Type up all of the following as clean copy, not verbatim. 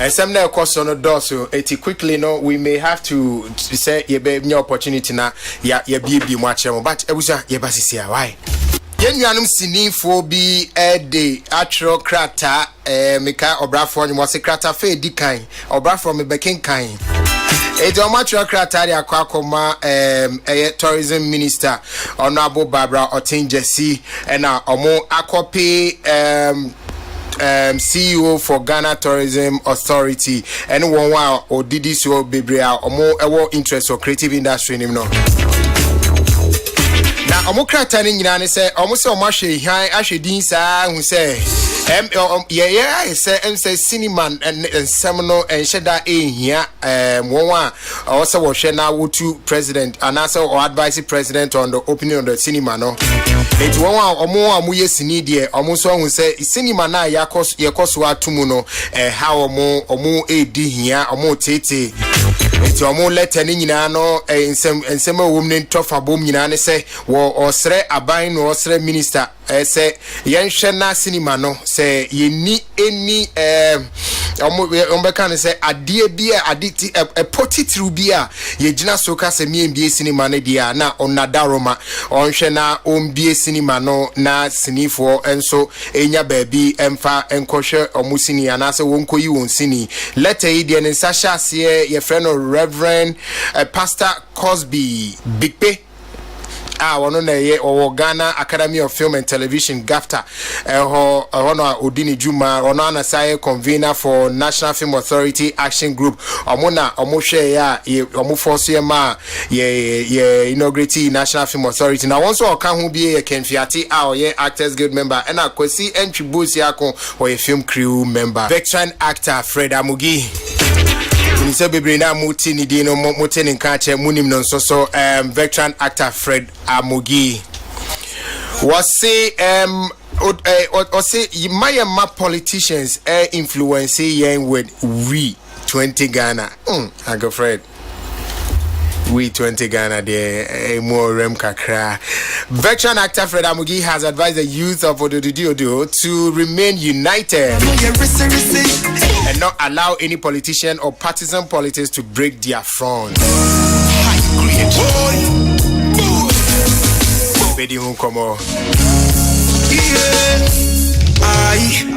And some now cost on the door, so it quickly no, we may have to say ye be new opportunity na ya be much but it was ye basisi why. Yenyanum sinifo bi de atro krata meka obrafo nyimo se krata fe dikan obrafo me bekin kan ejo matro krata ya kwakoma tourism minister honorable Barbara Otinjesi na omo akopi CEO for Ghana Tourism Authority and one wa odidi so bebre a omo ewo interest for creative industry nim no na omo krata ni nyina ne se omo se omo ahwe han ahwe din saa hu se say cinema and seminal and sheda ehia won a also wo hwe na wotu president and also or advice president on the opening of the cinema no it won omo amuye sini de omo so hu say cinema na yakoso atumu no how omo edi hia omo tete it omo letter ni nyina no ensem awom ne tofa bom nyina ne say wo osre aban no osre minister say yenhwe na cinema no say yeni eni ombeka ne say ade bia aditi potitru bia ye gina so ka say me mbie cinema ne dia na onadaroma onhwe na ombie cinema no na sinifo enso enya baabi emfa enkohwe omusini ana say wonkoyi wonsini letter yi de ne sasha se ye friend Reverend Pastor Cosby Bigpe wono na ye o Ghana Academy of Film and Television GAFTA no odini juma ono anasaye convener for National Film Authority Action Group omona omohwe ya omofo ye ma ye inaugurate National Film Authority na wonso oka ho bie ye Kenfiati ye Actors Guild member and akwasi entwibosi akon o ye film crew member veteran actor Fred Amugi Nse bebre na muti ni di no mote ni nka che munim no so veteran actor Fred Amugi was say or say my politicians influence yen with we 20 Ghana I go Fred we 20 Ghana there more rem kakra. Veteran actor Fred Amugi has advised the youth of Ododiodo to remain united and not allow any politician or partisan politics to break their front.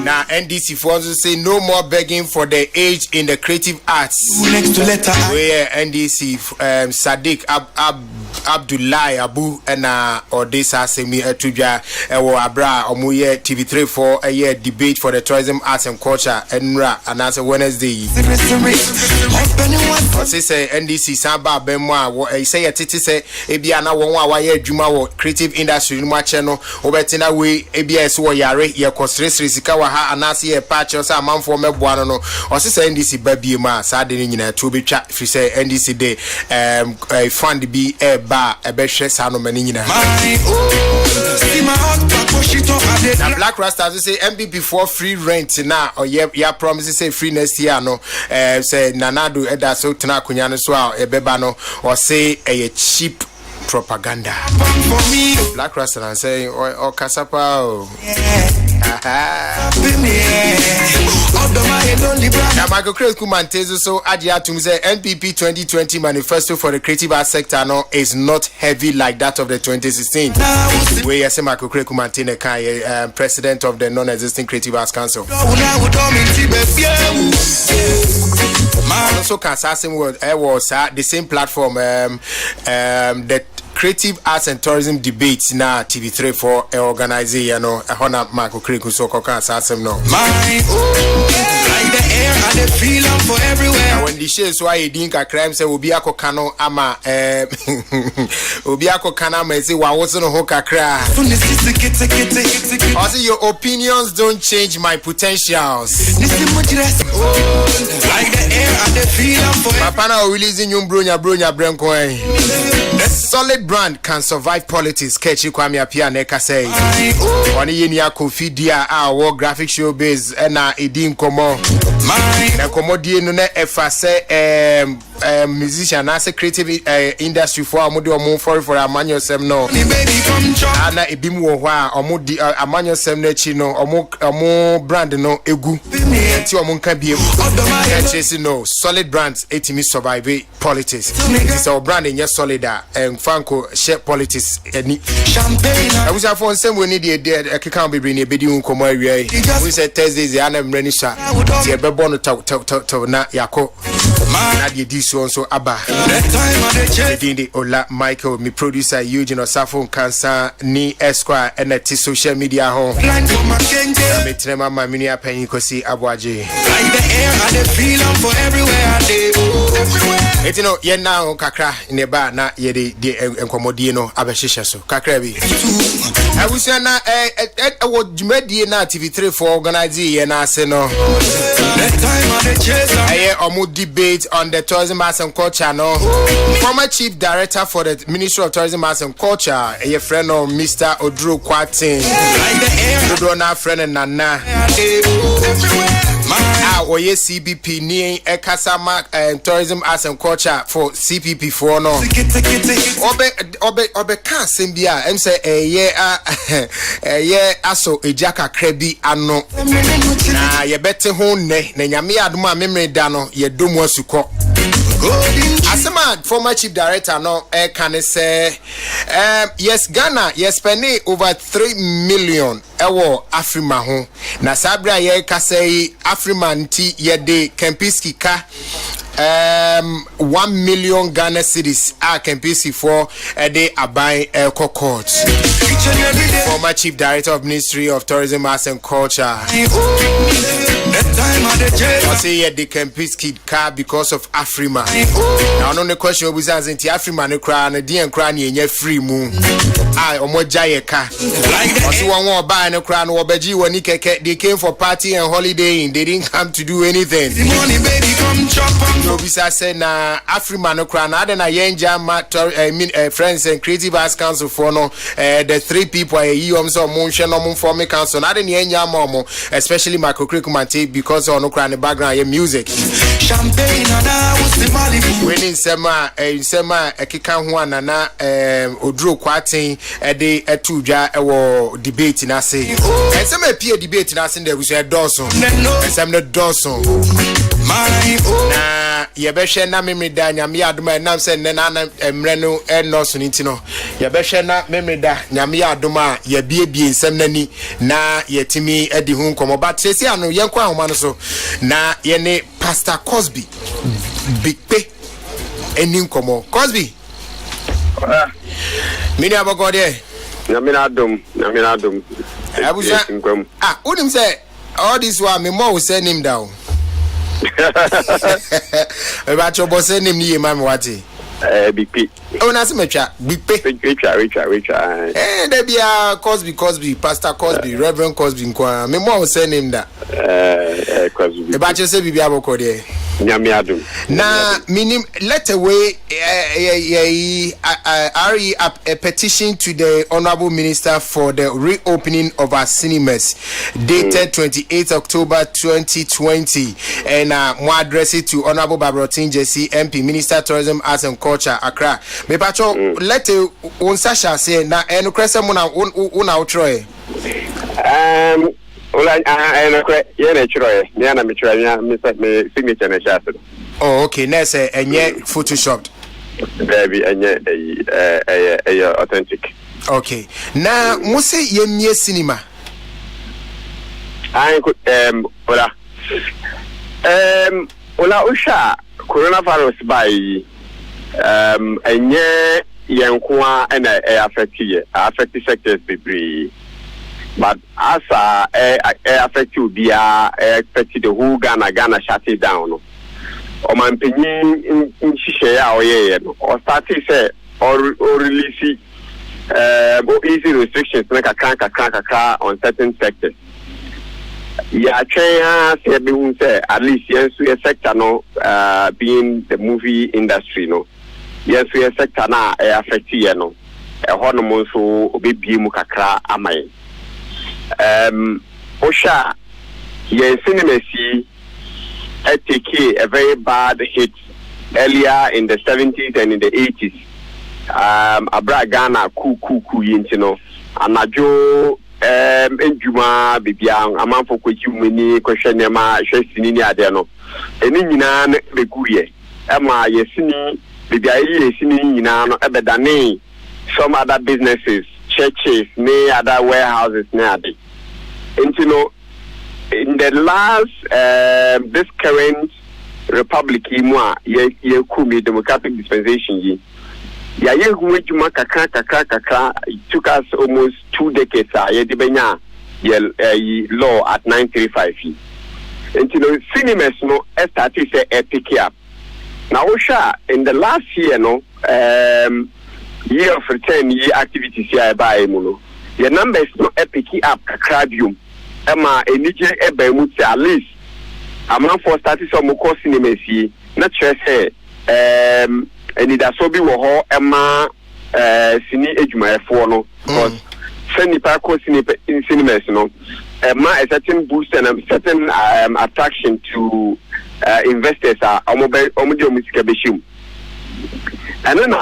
Now NDC for also say no more begging for the age in the creative arts. Where NDC Sadiq Abdullahi Abu and Odessa Semi Etuja Ewo Abra Omuye TV3 for a year debate for the tourism arts and culture Enra and as a Wednesday. Say NDC Samba Bemwa say a titi say Ebiana Wonwa Waye Juma creative industry in my channel Obetina we ABS wo yare ye kosresre sika wa ha anase ye patch o sa manfo meboano no o say NDC babie ma sa de nyina to betwa fi say NDC dey fund bi ba ebehwe sa no mani nyina na Black Rastas say MPP for free rent na o ya promise say free next year no say nanado eda so tena akonya no so a ebeba no o say cheap propaganda. Black Rasta saying or Kasapa. Now Michael Craig Kumantezo so Adia to say NPP 2020 manifesto for the creative arts sector no is not heavy like that of the 2016. Where you say Michael Craig Kumantene president of the non-existing creative arts council. Also can say was the same platform that creative arts and tourism debates na TV3 for organize you know hona Marco Creek so koka asem no like the air and the feeling for everywhere when the shows why you think a crime say obi akoka no ama obi akoka na ma say wa woso no ho kakra also your opinions don't change my potentials like the air and the feeling for papa na releasing you bronya brenko solid brand can survive politics. Kechi Kwame Appiah neka say. Wani yeni ya Kofidia our graphic show base na edim komo. Na komo die no na efa say musician na say creative industry for amodi omo for amanyo sem no. Na ebim wo ho a omo di amanyo sem na chi no omo brand no egu. Ti omo nka biem. Kechi no solid brands etimi survive politics. It's our brand in yes solid and Franco share politics any champagne. I was a phone same we need a can be bring a video come area. We said Thursdays the anam renisha. The bebono to na yako. Na di so so aba. The Ola Michael, me producer Eugene Osafo Cancer ni Esquire and the social media home. Me trema ma mini apen kosi abwaje. Like the air and the feeling for everywhere I dey. It no ye now kakra in ba na ye de enkomodie no abehihye so kakra bi I wish na wo djumadi na TV3 for organize ye na ase no omo debate on the tourism arts and culture no former chief director for the Ministry of Tourism Arts and Culture ye friend of Mr. Oduro Kwatin do na friend nana oye CBP ni ekasama tourism arts and culture for CPP for no obe kan sembia em say ye aso ejaka krebi ano na ye bete ho ne na nyame adom a memre da no ye dom asuko Asema former chief director no can say yes Ghana yes spend over 3 million ewo Afrima ho na sabra ye ka say Afrima nti ye de Kempiski ka 1 million Ghana cedis a Kempisi for a day abai court. Former chief director of Ministry of Tourism Arts and Culture. I say the Kempiski car because of Afrima. Now on the question was asking the Afrima no cry and the cry ni free moon. I omojaye car. Also one more buy no cry no obeji when they came for party and holiday they didn't come to do anything. The money baby come chop. No bisa say na Afrima no cry na na yenja friends and creative arts council for no the 3 people so motion no form council na de yenja momo especially microcurriculum because on no cry the background your music champagne na was the Malibu when in sema ekika ho anana Oduro Kwatin de etudwa ewo debate na say and some appear debate na say there we say Dawson and some the Dawson na yebehwe na memeda nyame adoma nam se ne na emre no eno so nti no yebehwe na memeda nyame adoma ye biebie nsem nani na yetimi edi hu nkomo but sesi anu yenko ahoma no so na ye ne Pastor Cosby bigpe eni nkomo Cosby mini abogode nyame adom abuja unim say all this one me more send him down about your boss name ni mama wati big P oh na se metwa big P Richard there be a Cosby Pastor Cosby Reverend Cosby nkwa me mo say name da Cosby about you say bibia boko there nyame adum na minim let away a petition to the Honorable Minister for the reopening of our cinemas dated 28th October 2020 and more address it to Honorable Babrotin JC MP Minister Tourism Arts and Culture Accra me pacho let unsasha say na enukrese mu na una utroe Ola ye na chiro ye na me chiro ya me signature na sha. Oh okay na say enye photoshopped baby enye authentic. Okay na mo say ye mie cinema I ola usha coronavirus by enye yenkwa na affect sectors be but as affect you be expect the whole Ghana shut it down. O man penyin in share or start say or release easy restrictions like a crank on certain sectors. Yeah, say at least yes, we sector no being the movie industry no. yes we sector na affect ye no ho no mo so obebie mu kakra amai osha ye cinemasi take a very bad hit earlier in the 70s and in the 80s abra Ghana ku yintino anajo enjuma bibia amanfo kwaji muni kwhwene ma hwesini ni ade no eni nyina na beguye ema yesini bibia yesini nyina no ebedane some other businesses, churches, ne other warehouses ne ade intino in the last this current republic imwa ye kumi democratic dispensation yi ya ye huwejuma kakra it took us almost 2 decades ye dibenya ye law at 935 and you know cinemas no started say pick up now osha in the last year no year of return year activities here by muno the numbers no pick up kakrabium ema enije ebe mu at least amount for starting some course cinemas yi na chere and that's so be wo ema sini edwumayefo no because seni pa ko in cinemas no a certain boost and a certain attraction to investors are omo music beshim and then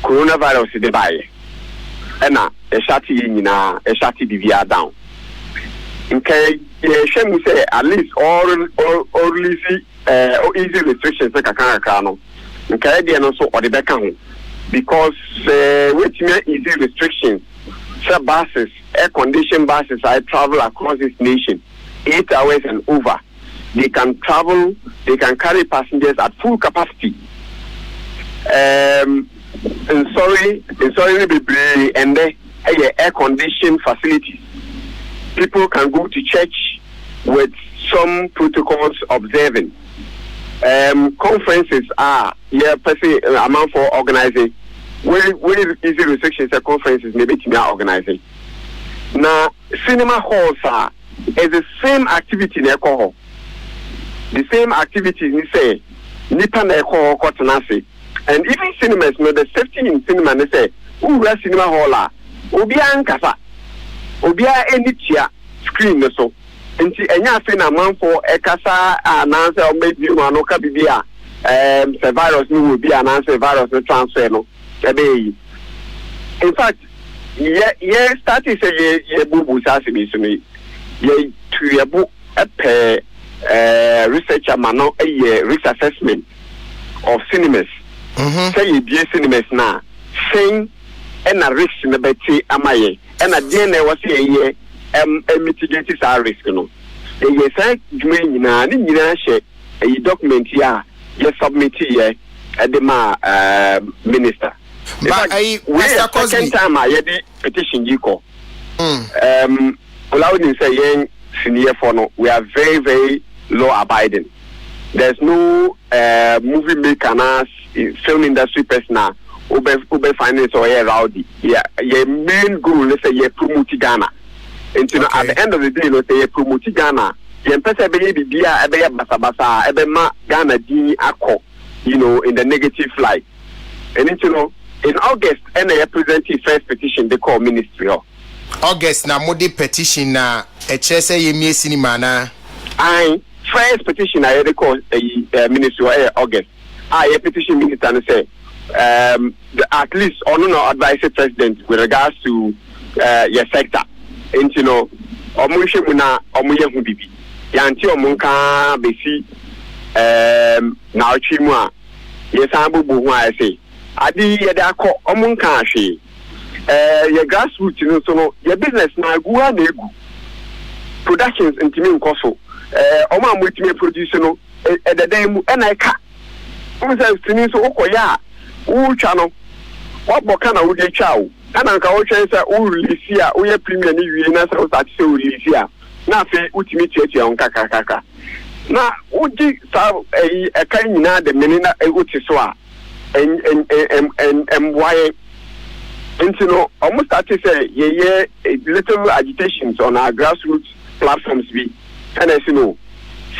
coronavirus de buy and a shati nyina a shati bivia down okay shame we say at least all easy restrictions kakaka no okay dey no so or the back because which mean easy restrictions some buses air conditioned buses I travel across this nation 8 hours and over they can travel they can carry passengers at full capacity and sorry and they air conditioned facilities people can go to church with some protocols observing conferences are amount for organizing where easy restrictions are conferences maybe to be organizing now cinema halls are is the same activity in alcohol the same activities you say nipa na alcohol kotenase and even cinemas no the safety in cinema they say who cinema hall obi ankasa obi any tia screen so nti enya afi na manfo ekasa ananse o mebi no no ka bibia the virus ni will be ananse virus no transfer no ebe in fact ye start say ye bubu sase bi so me ye tuyebu epe researcher mano risk assessment of cinemas say ye bi cinemas na saying and a risk na beti amaye and a DNA was ye mitigate our risk no ye say dwuma nyina ni nyina hye a document here ye submit here at the minister but we second time I the petition you call allowed in say yen senior for no we are very very law abiding there's no movie maker na film industry person ube finance or rowdy yeah your main goal let's say you promote Ghana and you know at the end of the day let's say you promote Ghana you person be bia ebe basa ebe ma Ghana di akọ you know in the negative light and you know in August and they present the first petition they call ministry August na modi petition na e che say yemie cinema na I first petition I they call ministry August a petition minister and say at least on no advise the president with regards to your sector and you know omushe muna omuye hu bibi yanti omunka besi na ochimu a yesan bubu hu a say adi ye da ko omunka ahwe your grassroots no so no your business na guwa na egu productions intimi nkoso omo amutimi produce no ededan mu na eka o say tini so okoya ucha no waboka na wudi chawo ana nka wo twen say o release a wo ye premier ni wie na say o start say o release a na fe utimi tietia on kaka na wudi sa eka nyina de meni na uti so a and why you know almost start to say yeah little agitations on our grassroots platforms be and as you know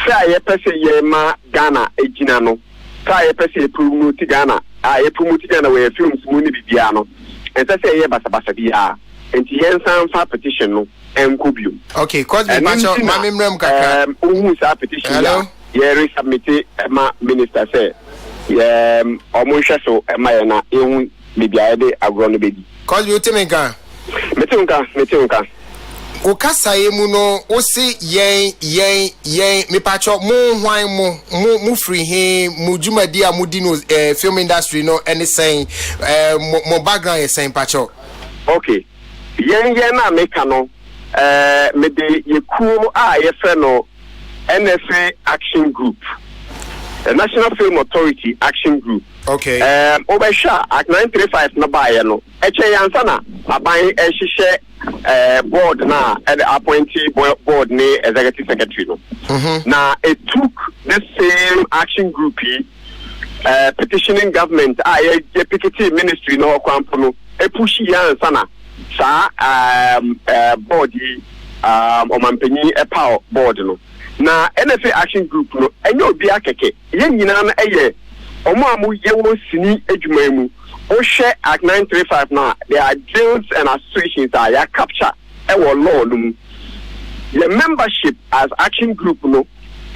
say person ye ma Ghana ejina no Try person promote Ghana. I promote Ghana where films muni biano. And that's a basa bia. And the answer petition no and kubium. Okay, cause me mammy mrem kaka. Who's a petition? Hello? Yeah, resubmit my minister say. Yeah, almost so my na maybe I be agrono baby. Cause you temeka. Metunka. Ukasa emu no osi yen me pacho mo hwan mo free he mo dwumadi a mo di no film industry no anything mo background is saying pacho. Okay. Yen na meka no me de yeku a ye fe no NFA Action Group. The National Film Authority Action Group. Okay. Obesha at 935 na baye no. Eche yansana aban ehihye board na and appointee board ne executive secretary no. Now it took the same action group petitioning government PKT ministry no kwampo no e push yansana sa board omampanyi power board no. Na NFA Action Group no enye obi akeke yen nyina na eye omo amu yewo sini adwuma mu o share at 935 now there are guilds and associations that ya capture e wo law no. The membership as Action Group no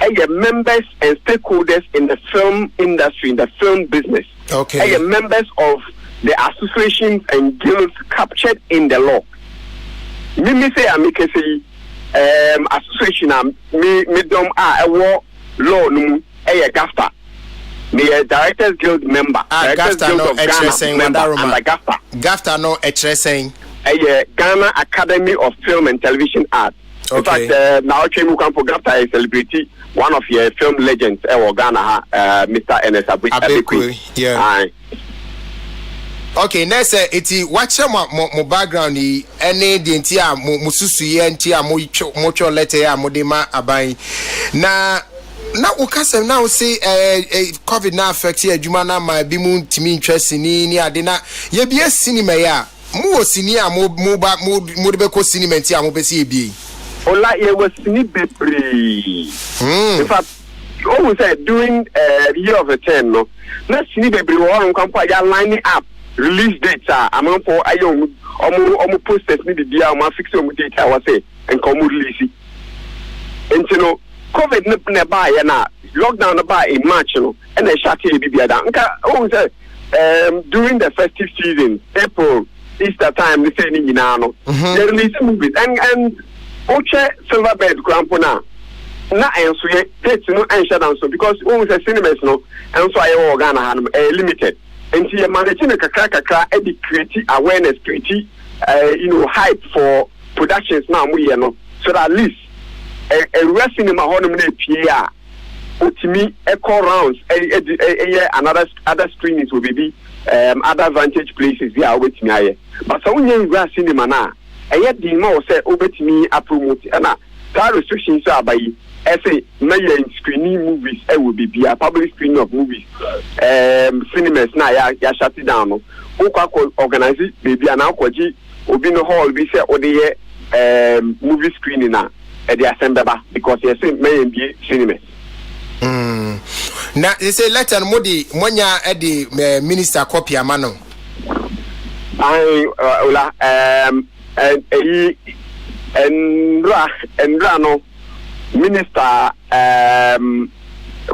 eye members and stakeholders in the film industry, in the film business. Okay. Eye members of the associations and guilds captured in the law. Me say amekese association me dom law no a GAFTA. Me a Directors Guild member. GAFTA no expressing GAFTA. GAFTA no expressing a Ghana Academy of Film and Television Arts. Okay. In fact, now Chemukampo GAFTA is celebrity one of your film legends Ghana Mr. Ernest Abekwe. Yeah. Okay, next iti watch mo background ni any the ntia mo susu ye ntia mo cho letter ya mo de ma aban na ukasem na o say covid na affect adwuma na ma bi mu ntimi interest ni ade na ye bia cinema ya mo sini a mo de be ko cinema ntia mo be se ebie ola ye was ni bebre in fact always said during the year of the 10 no na sini bebre wo nkampo ya line up release dates I'm on for ayo omo posters ni bibia omo fix omo date I was say and come release and you know covid ne ba ya na lockdown ba in March no and I shut here bibia da nka oh say during the festive season April Easter time they say ni nyina no they release movies and oche Silverbird Crampo na enso ye dates no ensure dan so because oh say cinemas no enso ayo organ ha no limited. And see, managing a kakra create awareness, create hype for productions now. We so that at least a real cinema honor PA. To me, echo rounds, another other screenings will be other vantage places. Yeah, with me. But so when you real cinema now, yet the more say over to me a promote and that restrictions are by. I say, may screening movies, will be a public screening of movies. Cinemas now, ya shut it down. Oka organize it, maybe an alcohol, obi no hall, we say, or the movie screening now at the assembly because you say, may be cinemas. Now, they say, let and Modi, Monya at the minister copy a mano. And Rano. Minister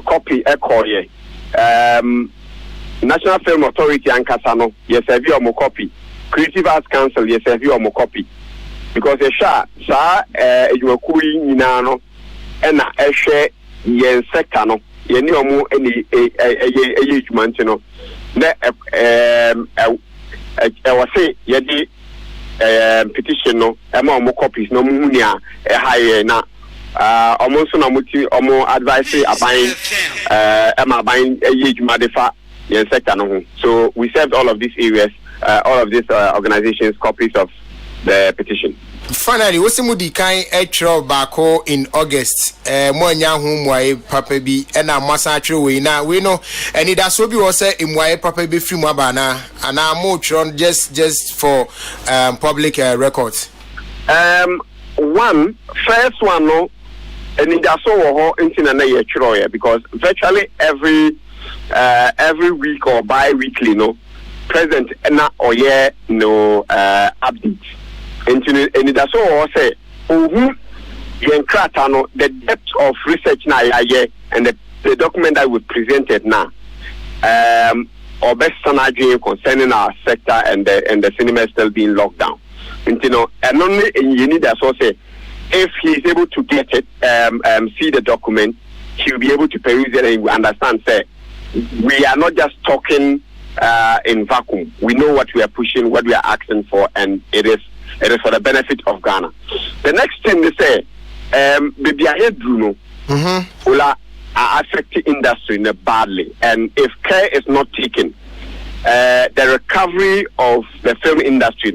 copy echo National Film Authority and Kasano yes have you more copy Creative Arts Council yes have you more copy because a sha you were cooling inano and a share yen sector no ye ni omo any a human no I was say ye petition no more copies no munia a higher na almost na muti omo advisory aban buying a huge madifa in sector no. So we served all of these areas, all of these organizations copies of the petition. Finally, what's the moody kind actual bako in August? More young whom why papa be and a massacre way now we know and it has so be also in why papa be free mabana and I'm more just for public records. First one no. And in that so internet because virtually every every week or bi-weekly, no, President na oye no update. And that's all I say. The depth of research now and the document that we presented now, or best concerning our sector and the cinema still being locked down. And and only you need to say if he is able to get it, see the document, he will be able to peruse it and understand. Say we are not just talking in vacuum. We know what we are pushing, what we are asking for, and it is for the benefit of Ghana. The next thing they say, baby, I hear Bruno, will affect the industry badly, and if care is not taken, the recovery of the film industry,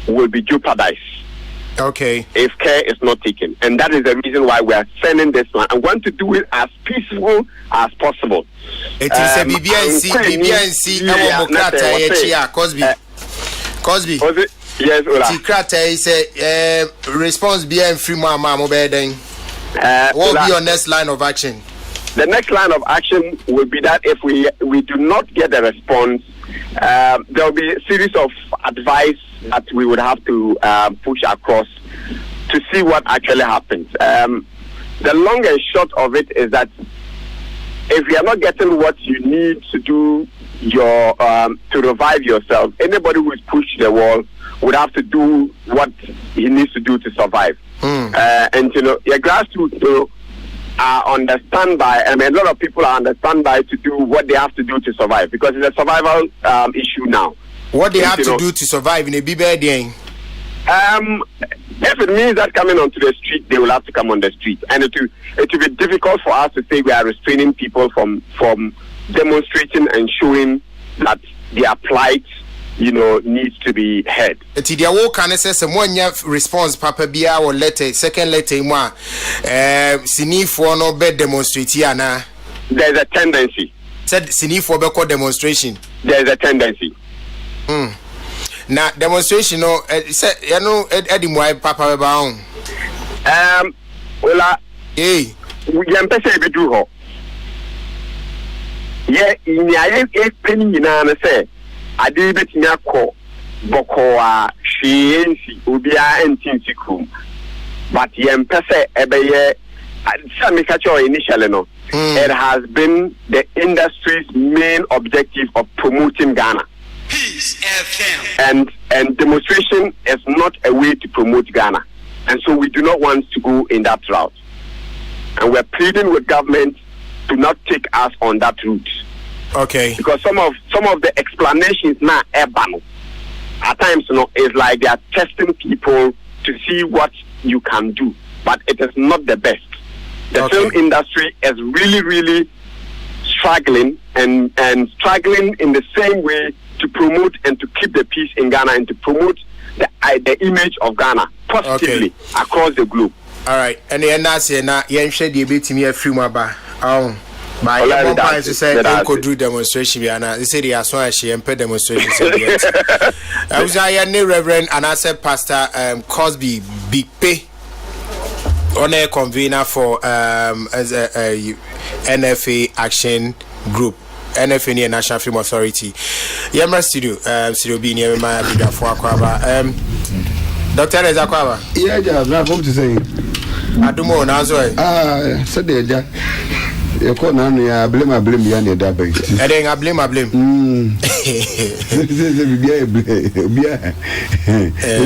will be jeopardized. Okay. If care is not taken, and that is the reason why we are sending this one. I want to do it as peaceful as possible. It is a BBNC, Cosby. Yes, Ola. Tikrata is a response being free mama mobile. What will be your next line of action? The next line of action will be that if we do not get a response, there will be a series of advice that we would have to push across to see what actually happens. The long and short of it is that if you are not getting what you need to do to revive yourself, anybody who is pushed the wall would have to do what he needs to do to survive. And your grassroots are on the standby. I mean, a lot of people are on the standby to do what they have to do to survive because it's a survival issue now. What they have to do to survive in a BBD? If it means that coming onto the street, they will have to come on the street, and it will be difficult for us to say we are restraining people from demonstrating and showing that their plight, needs to be heard. Tidia wo can say someone response papa bia or letter second letter mo sinifo no be demonstrate ana. There's a tendency. Said sinifo be call demonstration. There's a tendency. Na demonstration no say edi mo papa be ba on. Well, we yempese be do ho. Ye nyaye penny nyina na say ade betimi akọ bọkọwa hwiensi obia entinsi krum but yempese ebeye samikacho initially no it has been the industry's main objective of promoting Ghana. Peace FM. And demonstration is not a way to promote Ghana, and so we do not want to go in that route, and we're pleading with government to not take us on that route. Okay. Because some of the explanations now at times is like they are testing people to see what you can do, but it is not the best. The film industry is really, really struggling and struggling in the same way to promote and to keep the peace in Ghana and to promote the image of Ghana positively across the globe. All right. And the NAC na yenhwe de betimi afiri mu aba. My mobile to say they could do demonstration. They say they are so actually and demonstration. I was Reverend and I said Pastor Cosby Big Pay on a convener for as a NFA Action Group. NFA National Film Authority. Yamra Studio be near my bigger for Aquaba. Dr. Ezakwaba. Yeah, I'm home to say. I do more now. So there, you call now, I blame behind the double. I blame.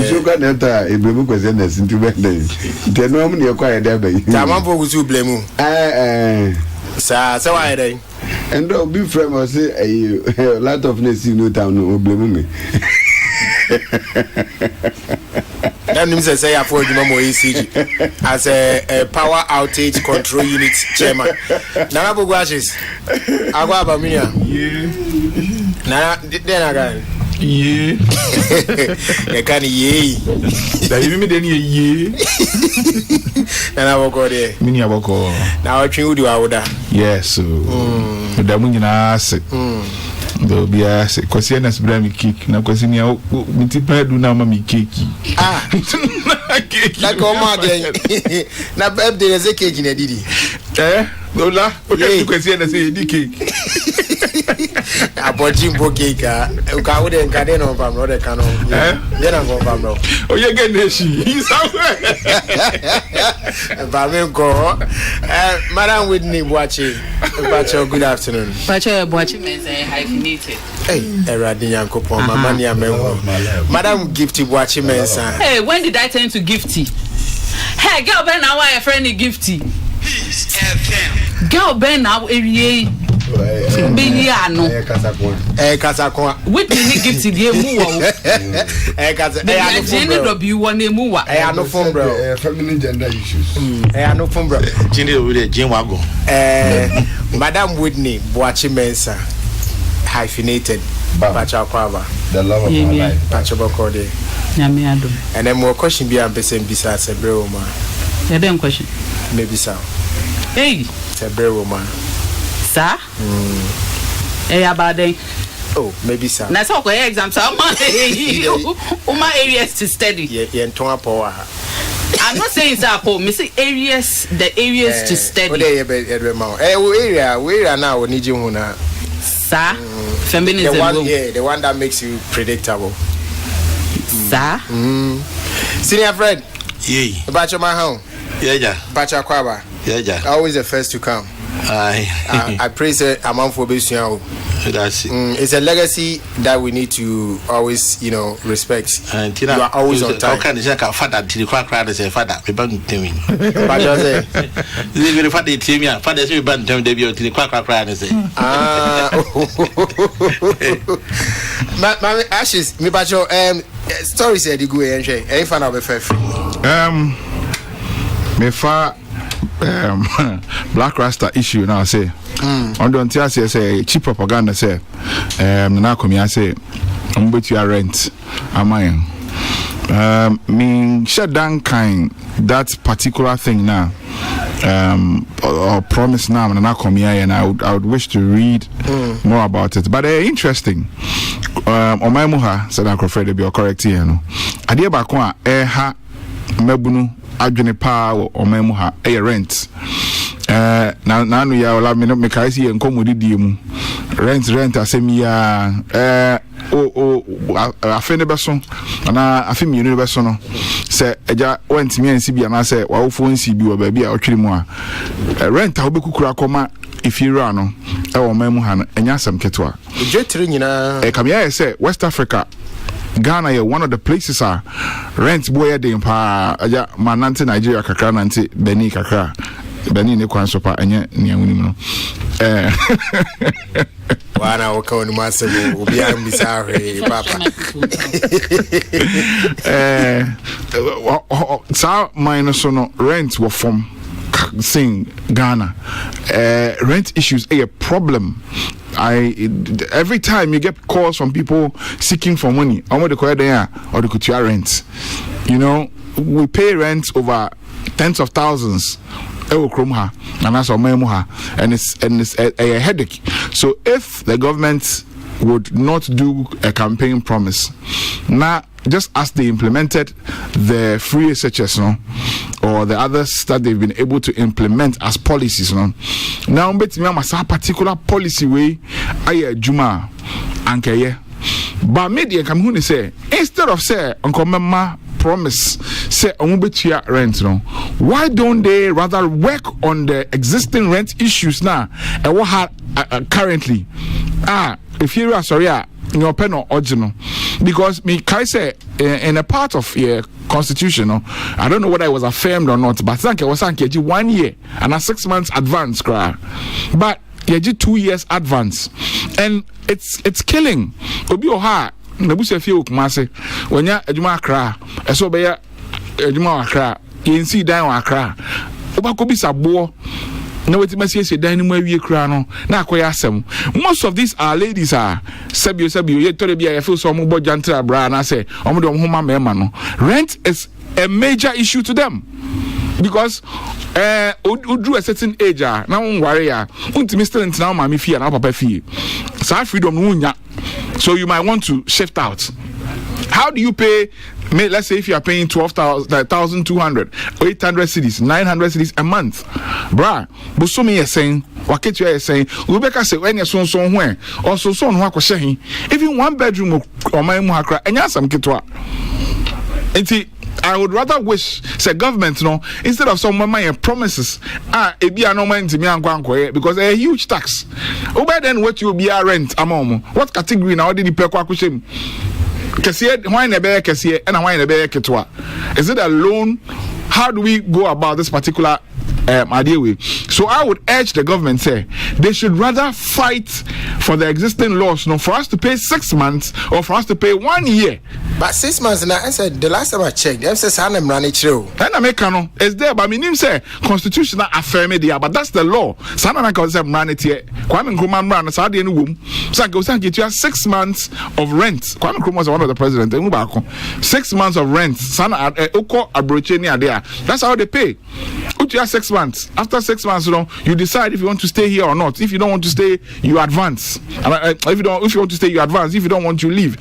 So got that a blame was in the Cintuberland. The normal you acquire double. Tamampo was you blame. So I day. And don't be from us a lot of ness you know town no blame me. That means I say I for the Mamo ECG as a power outage control unit chairman. Nana Bugwashis, Agua Minia. Nana, then again. Yeah, I can't ye. That you mean ye? And I will go there. Mini Aboko. Now I think you do order. Yes, so the Munina said. Though be asked, Quasianas Brammy cake, now Quasinia, multiply do now, mammy cake. Ah, like Oma again. Now, Bab, there is a cake in a diddy. Lola, what do you Quasianas say, cake? Abojimbo Gika, Uka wouldn't get in on Pam, the canon. Then I'm going Pam. Oh, you're getting he's somewhere. Baminko, Madam Whitney watching. Bacho, good afternoon. Bacho, watching me say hyphenated. Hey, Eradian Coupon, my money, Madam Gifty watching me. Hey, when did I turn to Gifty? Hey, girl, Ben, now I friend Gifty. Girl, Ben, now area. Biniano. Casacon. Whitney Gifty, dear Moo. I have no phone, bro. Feminine gender issues. I have no phone, bro. Ginny with a Jim Wago. Madam Whitney, watching Mensa. Hyphenated. Pacha Kwaba. The love of my life. Pacha Bokode. Yamiado. And then more question beyond Bessin besides a bro, man. The damn question. Maybe so. Hey, it's a bro, man. Sir? Hey, about day. Oh, maybe so. That's all the exams. My areas to study. Yeah, and Tonga power. I'm not saying it's apple. Me say areas, the areas to study. Area, we are now. We need you, Huna. Sir, feminism. The one that makes you predictable. Sir, Senior Fred. Yay. Bacha Mahon. Yeah. Bacha Kwaba. Yeah. Always the first to come. I praise a amount for this. That's it. It's a legacy that we need to always, respect. You are always on time. How can you say father till the crack and say father? We ban Timmy. But you say, this is father Timmy. Father say we ban Timmy debut till the crack and say. My ashes. Me bacho. Story said you go and share. Any fan of a fair free. Me fa. Black Rasta issue now say on don't tell say cheap propaganda say na come here say bet you rent am I mean shut down kind that particular thing now or promise now na come here and I would wish to read more about it but interesting Omaimuha said I prefer to be correct here no ade ba ko a ha mabunu adwene pa Omaimuha rent na no ya ola me kai si enkomodidie mu rent asemi ya afene beso na afemi unu beso no se eja wantimi ansi bia na se wa wofo nsi bi wo ba bia otwere mu a rent a obekukura koma ifira no e Omaimuha no enya asem ketwa jetri nyina kamia say West Africa Ghana is one of the places rent boy de pa aja manante Nigeria kakra nante Benin kakra Benin ne kwan so pa enye ne awunim no wana waka woni masebo obi am bisare papa sa minus no rent wo from sing Ghana rent issues a problem. Every time you get calls from people seeking for money, or the could rent. We pay rent over tens of thousands. And that's and it's a headache. So if the government would not do a campaign promise, now just as they implemented the free SHS, or the others that they've been able to implement as policies, now bet me a particular policy way aye juma anke but media come who say instead of say uncle mama promise say omubetua rent why don't they rather work on the existing rent issues now and what currently if you are sorry your pen or original because me kai say in a part of your constitution I don't know whether it was affirmed or not but thank you was 1 year and a 6 months advance but you 2 years advance and it's killing obi oha na busa fie okumase wanya adwuma akra eso be ya adwuma akra yensi dan akra obako bi sabo na wetima sie dan ni mu awie kra no na akoya asem most of these are ladies sabio ye tore bia ye feel so mo bojantra bra na say omo de omo ma mema no rent is a major issue to them because udru a certain age na won ware ya untimi still ntina ma me fie na papa fie sa freedom no nya so you might want to shift out How do you pay? Let's say if you are paying 12,200, 800 cities, 900 cities a month, bruh. Busumi is saying, Waketu is saying, Rebecca say when you're so when also so on Wakoshi, even 1 bedroom or my muhakra, and yasam kitwa. I would rather wish say government instead of some money promises it be a no man to me and because a huge tax. Over then what you be a rent among what category now did the per question? Why in a bear and why in a bear ketwa? Is it a loan? How do we go about this particular idea with? So I would urge the government say they should rather fight for the existing laws, for us to pay 6 months or for us to pay 1 year. But 6 months now, I said the last time I checked, them says I'm running through. And Americano is there, but I mean, say constitutional affirm there, but that's the law. Sana can say run it here. Kwame Nkrumah ran a Saudi in womb. So get you 6 months of rent. Kwame Nkrumah was one of the president. 6 months of rent. Sana Oko Abrochenia there. That's how they pay. You have 6 months. After 6 months, you decide if you want to stay here or not. If you don't want to stay, you advance. If you want to stay, you advance. If you don't want, you leave.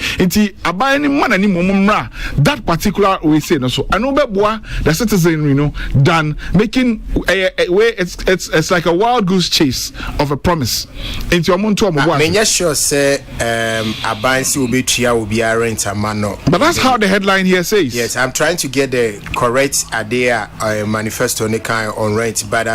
That particular way say no. So I know the citizen, done making a way. It's like a wild goose chase of a promise. Into your month, I'm sure say Abansi will be tria will be a rent a man. But that's how the headline here says. Yes, I'm trying to get the correct idea manifesto on rent, but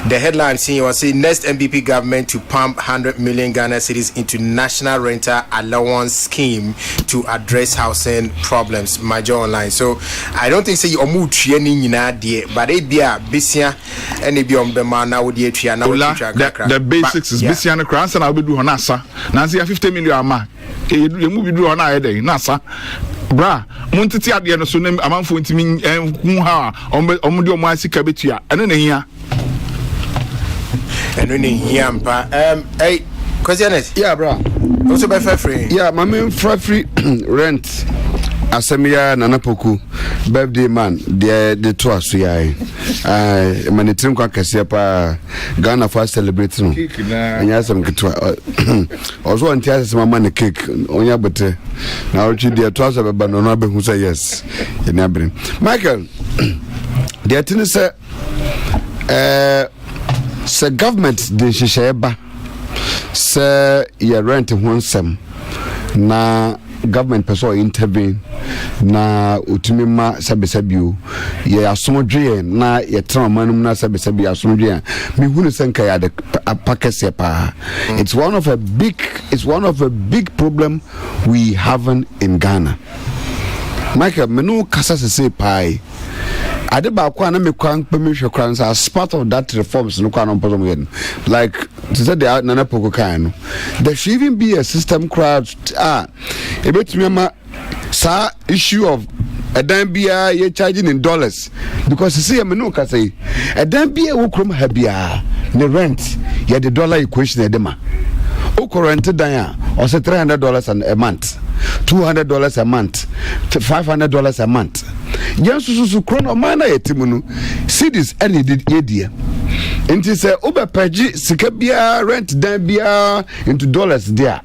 the headline saying was saying next MPP government to pump 100 million Ghana cedis into national rental allowance scheme to address housing problems. Major online. So I don't think say you move training in idea, but it be a bisia and it be on the man now with the the basics is bisia and cross and I'll be doing NASA. Nancy 50 million ama. You move do on a day, NASA. Bra, Montiti at the end of so name among for me and Omudio Masika Betia, and then here. And when Yampa, hey, Cosianet, yeah, bra. Also by free. Yeah, my main free rent. Asemia Nanapoku birthday man the tour so ya manitim kwa kase pa Ghana for celebrating anya some kitwa also antia se mama ne cake onya bete na ochi the tour so beba no be hu say yes ina bring Michael the thing say government de shisheba say your rent wonsem na government person intervene na utimima sabesabio ye asomdwe na ye tramanum na sabesabi asomdwe me hunu senka ya de pakese pa. It's one of a big problem we have in Ghana. Michael menu kasa se pai ade ba kwa na me kwan permission crowns as part of that reforms no kwa no problem again like to say the nana poko kan no there should even be a system crowd e betumi ma sa issue of a dan bia ye charging in dollars because you see me no ka say a dan bia wo krom ha bia the rent ye the dollar equation e de ma o current dan or say $300 a month, $200 a month, $500 a month. Yansusu krono mana yetimunu cities any did yedia. Inti say oba pagi sika bia rent dan bia into dollars there.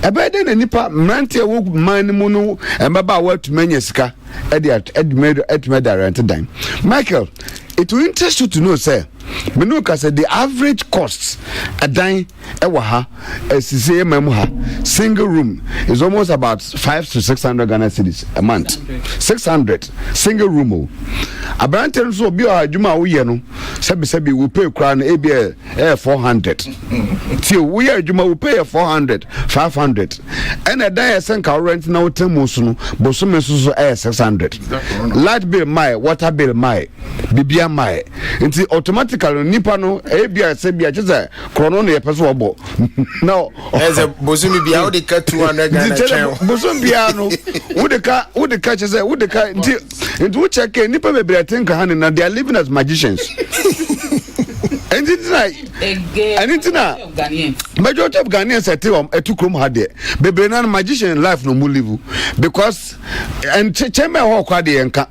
Ebe de nipa mrantie wo man mu no embaba wa tumanya sika edmade rent dan. Michael, it will interest you to know say Menuka said the average cost a dime ewaha single room is almost about 500 to 600 Ghana cedis a month. 600 single room. A brand tells you be a Juma Uyano, Sabi will pay crown ABA 400. Till we are Juma will pay 400, 500. And a day I send our rent now Temusuno, Bosumesu air 600. Light bill my, water bill my, Bibia my. Until automatically nipa no ebia se bia chese krono ne yepeso obo no as a bosumi bia wo de ka 200 Ghana chen bosumi bia no wo de ka chese wo de ka nti wo check nipa bebre think han na they are living as magicians and it's na majority of Ghanaians are too krom had there bebre na magician life no mu live because and cheme ho kwa de enka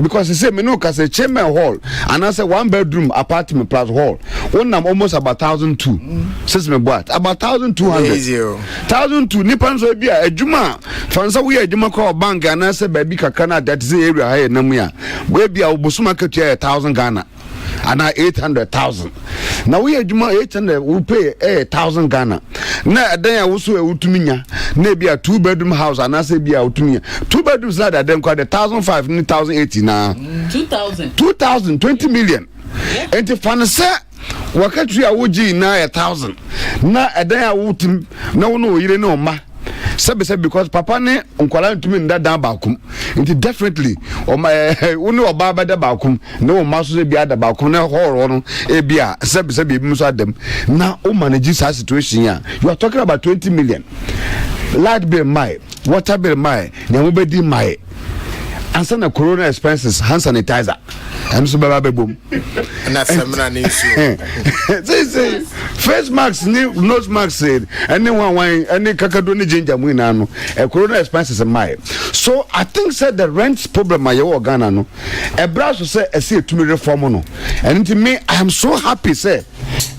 because he say me no cause a chamber hall and I say 1 bedroom apartment plus hall. One almost about 1,200. Says me what? About 1,200. 1,200 nipa so be a juma. Fansa we a juma call bank and I say baby kakana that is area here na mu ya. We be a obosuma ketu 1,000 Ghana. And now 800,000. Now we are Juma 800, we pay 1,000 Ghana. Now then I also a utuminya, maybe a 2-bedroom house, and I say be a utuminya. 2 bedrooms that then quite 1,500, 1,080 now. 2,000. 2,000, 20 million. And the fanasa. Wakati ya uji na 1,000. Na then I would no you know ma. Sabe because papa ne nkwala ntumi nda dan baakum nti definitely o ma unu oba ba da baakum na o ma so se bia da baakum na horo no e bia sabe bi so adam na o manage that situation ya you are talking about 20 million light bill my water bill my na mo be di my answer na corona expenses hand sanitizer and so baba bebom na femna ni so say face mask ni nose mask said anyone any kakado ni ginger mu ina no corona expenses my so I think said the rent problem my Ghana no e bra so say e say etumi reform no and to me I am so happy say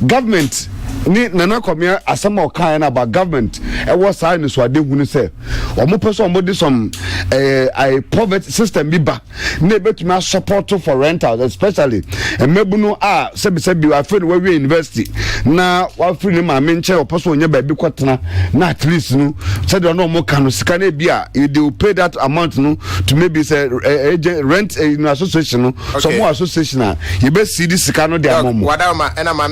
government ni nana komia asama okan na about government e was sign so ade hunu say omo person omo dey some a poverty system bi ba na betumi support for rentals especially emebunu sebi wa free we university na wa free ni ma menche o person onya ba bi kwotena na at least no say do no mo kan sika na bia they will pay that amount no to maybe say rent in association no some more association you be see this sika no dey amomo wadama ena ma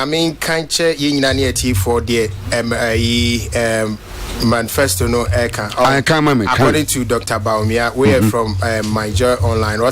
main kanche ye nyina na ati for the manifesto no eka according to Dr. Baumia we are from My Joy Online. I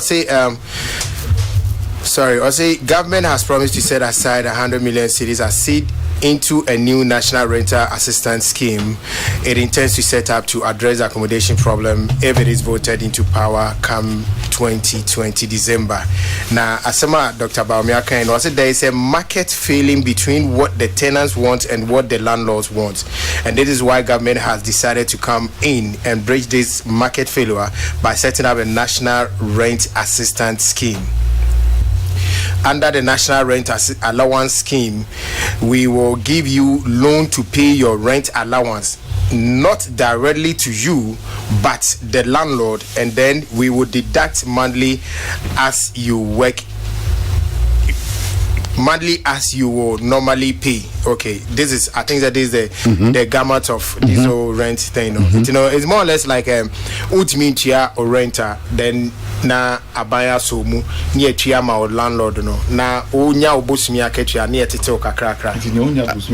say government has promised to set aside 100 million cedis as seed into a new national rental assistance scheme. It intends to set up to address the accommodation problem if it is voted into power come 2020 December. Now, asema Dr. Baumia Kain was there is a market failing between what the tenants want and what the landlords want, and this is why government has decided to come in and bridge this market failure by setting up a national rent assistance scheme. Under the National Rent Allowance Scheme, we will give you loan to pay your rent allowance, not directly to you, but the landlord, and then we will deduct monthly as you work. Monthly as you will normally pay. Okay, this is I think that is the gamut of this whole rent thing. You know, it's more or less like ultimate or renter then na abaya somu near chiama or landlord no na onya obosumi aketwa na yetete okakrakra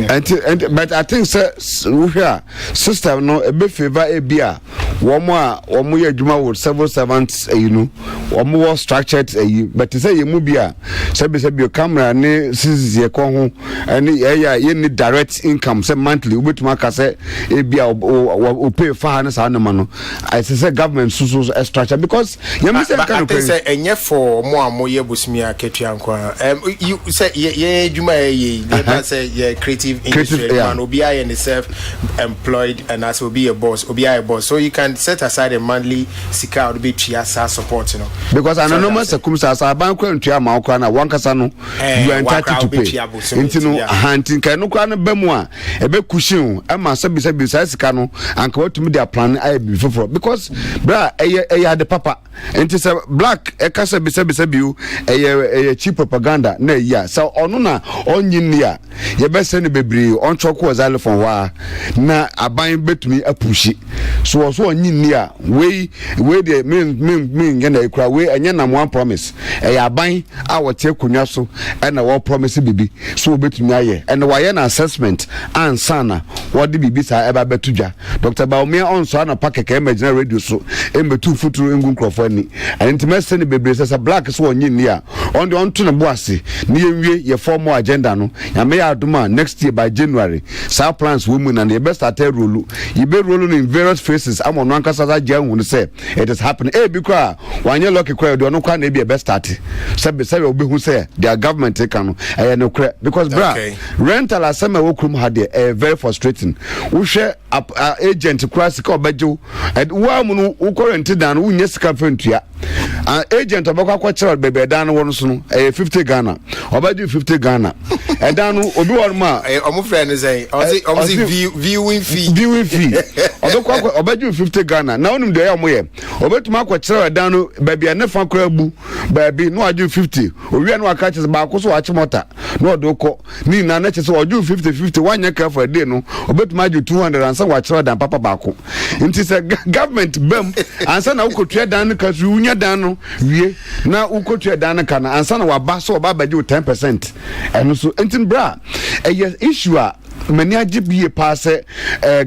and but I think sir system no e be favor e bia womo ye adwuma with civil servants you know womo structured but say ye mu bia say camera ne sisi ye ko ho and ye need direct income say monthly ubetuma ka say e bia o pay for na sa no ma no I say government so structure because you I think say enye for mo ye bosumi aketwa nkwa you say ye adwuma ye never say ye creative industry man obi aye ne self employed and as will be a boss so you can set aside a monthly sika would be triasa support you know because anonymous circumstances aban kwa ntua ma okwa na wankasa no you are entitled to pay intino hunting kan no kwa na bamu a ebe kushin e ma sabi sika no anka watumi dia plan aye be for because bra eye the papa enti say black ekasa bisabi you eye cheap propaganda na ya so onu na onyin ya ye be se ne bebre on choko xylophone wa na aban betumi apushi so onyin ya we the mean gena ekura we enye na one promise eye aban a wote kunwa so na wo promise bibi so betumi aye and why na assessment ansana what the bibi sa eba betudwa Dr. Baumia on so na pakeke imagine radio so embetu futuru ngun krofo ani and intimacy bebre say black so onyin ni a on the on to na boase ni enwie ye formal agenda no ya me aduma next year by January sa plans women and the best at rule you be rolling in various phases am on ankasa za jan hu say it is happening be kwa wanye lucky kwa do no kwa na be best start say obi hu say their government take no no because bra rental asema wo krum ha de very frustrating wo hwe agent cross ka obejo wa mu no wo current dan wo nya sika fentua agent obekwa kwachira bebe dan no so no 50 Ghana obejo 50 Ghana dan no obi won ma omo friend say omo viewing fee obekwa obejo 50 Ghana na onum de ya mo ye obetuma kwachira dan no bebe na fa kra bu bebe no aju 50 owi na aka chese ba ko so achi mota no odoko ni na na chese oju 50 wanya ka for day no obetuma aju 200 ansa wachira dan papa bako nti se government bam ansa na ukotua dan ka su unya dan no wie na ukotua dan ka na ansa na waba so oba baje 10% eno so nti bra issue a many ajibie pass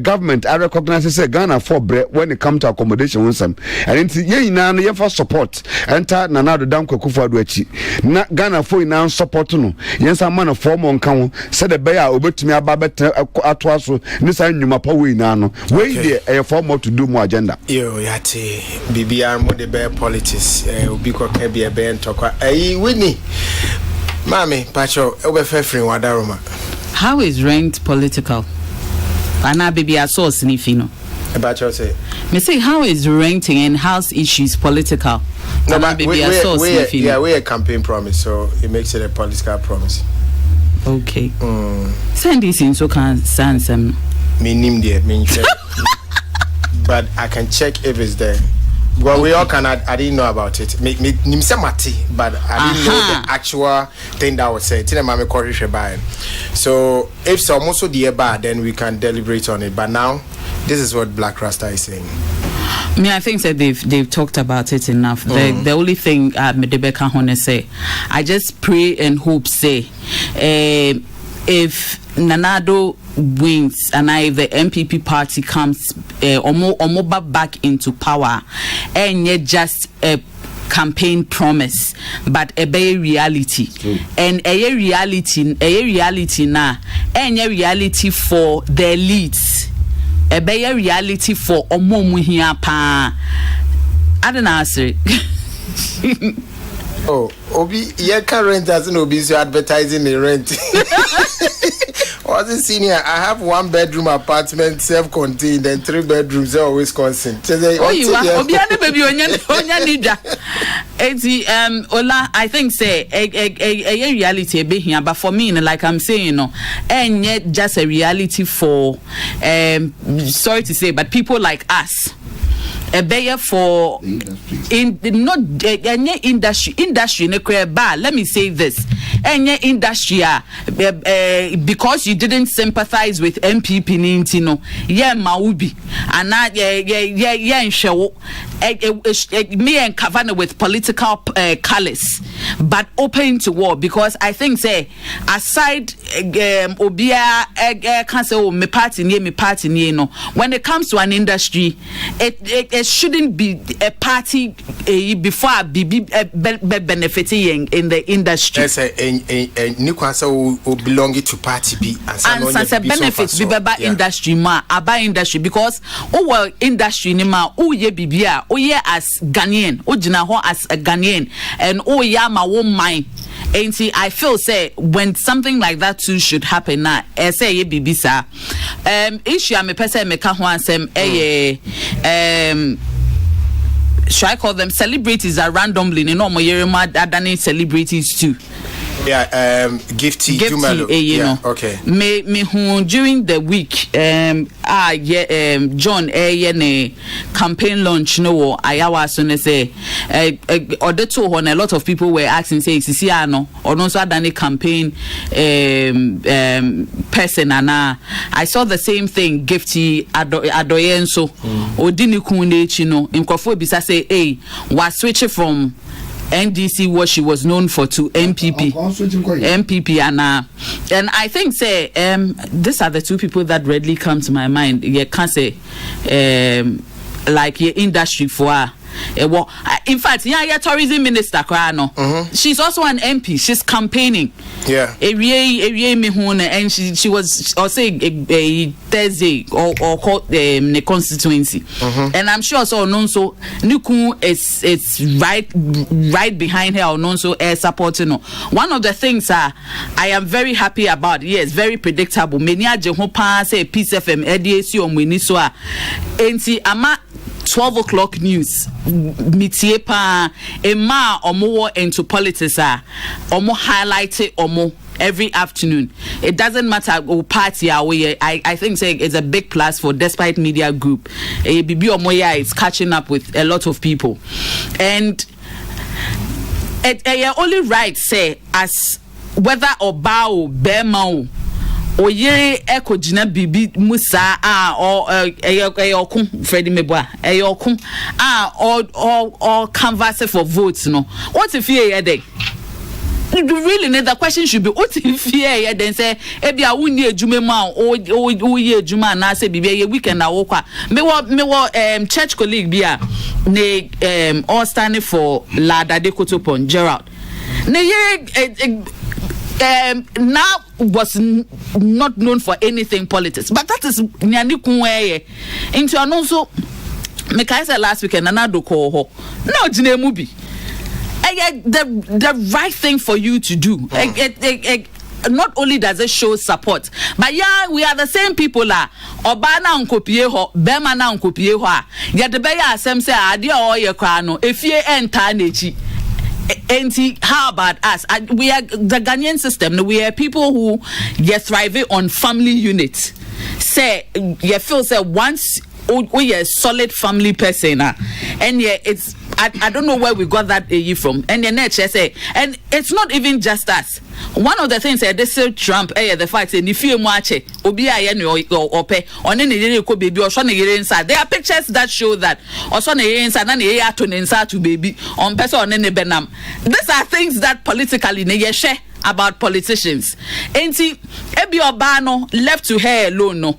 government I recognize say Ghana for bre when it come to accommodation winsome and nti ye ina no ye for support enter na na do dan kwakufu ado achi na Ghana for ina support no yensa man form on kan say the bear obetumi aba bet ato aso ni sa nnwuma pa we ina no we dey form to do more agenda yo yati bibia mo de bear politics obi ko ka bia be ntokwa wini mami pacho obe fefrin wadaroma. How is rent political? Ana baby I saw sniffing. About you say. Me say how is renting and house issues political? No, Ana baby I saw sniffing. Yeah, we a campaign promise, so it makes it a political promise. Okay. Send this in so can send some. Me name there, me check. But I can check if it's there. Well, we all can. I didn't know about it. Me mati, but I didn't know the actual thing that was said. So if some also the bad, then we can deliberate on it. But now, this is what Black Rasta is saying. I think that they've talked about it enough. The only thing Medebeka Hone say, I just pray and hope say, if Nanado wins and if the MPP party comes back into power and yet just a campaign promise but a bay reality and a reality now and a reality for the elites a bay reality for omomuhia pa I don't answer. Oh, Obi, your current doesn't Obi so advertising the rent. Was it senior? I have 1 bedroom apartment, self-contained, and 3 bedrooms. Always constant. Oh, you are Obi and baby on your Ola, I think say a reality be here, but for me, like I'm saying, and yet just a reality for sorry to say, but people like us. A bear for in not any industry in a bar. Let me say this: any industry because you didn't sympathize with MPP Nintino, yeah, Maubi, and not yeah, show me and Kavana with political colors, but open to war because I think say aside Obia can't say me party near no. When it comes to an industry, it shouldn't be a party before be benefiting in the industry. Yes, a new council will belong to party B and such a benefit be about industry ma about industry because industry ni ma ye bibia as Ghanaian jina ho as a Ghanaian and ma wo mind. And see, I feel say when something like that too should happen now, say ye bibisa. Issue me person me ka ho ansem should I call them celebrities are randomly no mo yerema adani celebrities too. Yeah, Gifty Dumelo. You know. Okay. Me who during the week John ne campaign launch no ayawa so ne say order to when a lot of people were asking say sisi ano or no so adani campaign person and I saw the same thing Gifty adoyenso odini kunde chino nkofo bisa say hey was switch from NDC what she was known for to MPP and I think say these are the two people that readily come to my mind. You can't say like your industry for in fact yeah tourism minister kra no she's also an MP, she's campaigning me hone, and she was say a Thursday or called the constituency and I'm sure so non so Nuku it's right behind her or non so air supporting. One of the things I am very happy about, yes, very predictable. Many Jehopa say Peace FM ADAC on Winiswa enti ama 12 o'clock news mitie pa ema omo into politics omo highlight omo every afternoon. It doesn't matter who party are we. I think say it's a big plus for Despite Media Group. Bibi Omoya is catching up with a lot of people, and it only right say as whether or bow bema oye ekojina bibi musa or eyokun Freddie Meboa eyokun or canvass for votes no. What if you day? Really, the question should be what if here then say ebi a wunni ejume ma o ye ejuma na say bibi weekend na wo kwa me wo church colleague bia ne all standing for Ladade Kotopon Gerald ne ye now was not known for anything politics, but that is nyani kunwe into an also me kai say last weekend anado ko ho no jine mu bi the right thing for you to do. Not only does it show support, but yeah, we are the same people obana unkopie ho bema na unkopie ho yet the beya asem say ade o ye kwa no efie enta nechi. How about us? We are the Ghanaian system. We are people who thrive on family units. Say you feel say once we are a solid family person, and yeah, it's I don't know where we got that from. And the nature say, and it's not even just us. One of the things that this Trump, the fact that if you watch it, obi or pay on any baby or son inside. There are pictures that show that or son inside and inside to baby on person on any benam. These are things that politically they share about politicians. Ain't he ebi obano left to her alone no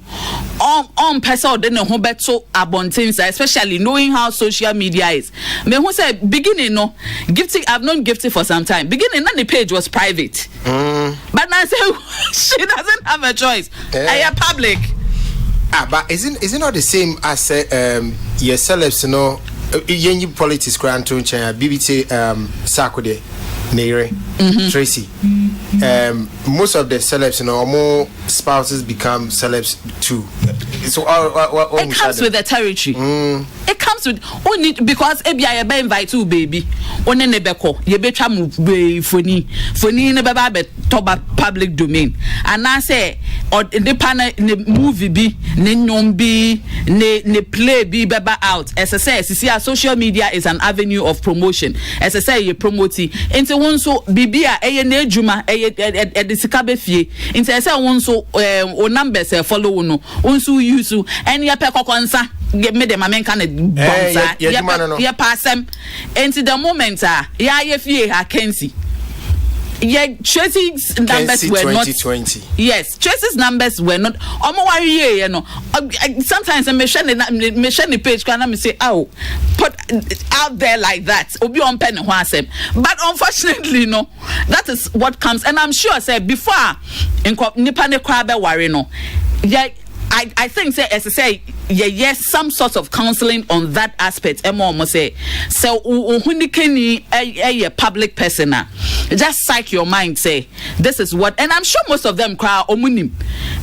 on person then no beto abundance, especially knowing how social media is. Me who say beginning no gifting, I've known Gifty for some time. Beginning then the page was private. But now say she doesn't have a choice. Yeah. Public. But isn't not the same as your celebs, you know, yenyi politics grant to BBT Sakode Nere Tracy. Most of the celebs, you know, more spouses become celebs too. So it comes with the territory. It comes with only because ebia be invite to baby. One nebeko ye betwa mu foni ne beba be toba public domain. And I say or the panel ne movie bi ne nyom bi ne play bi beba out. As I say, see social media is an avenue of promotion. As I say, you promote it. Into one so bibia eye ne adwuma eye de sika be fie. Into I say one so o numbers follow no. Onso use and ya pe kokonsa give me them amen kind of bonsa ya passem into the moment ya fie ha Kensi. Yeah, Tracy's numbers were 2020. Not. Yes, Tracy's numbers were not. You know. Sometimes I mention the page. Can I say, oh, put out there like that? Obi on pen but unfortunately, no. That is what comes, and I'm sure. Say before, in Nipane Krabe worry no. Yeah. I think say as I say yes some sort of counseling on that aspect must say so uhunikeni a public person just psych your mind say this is what, and I'm sure most of them cry omunim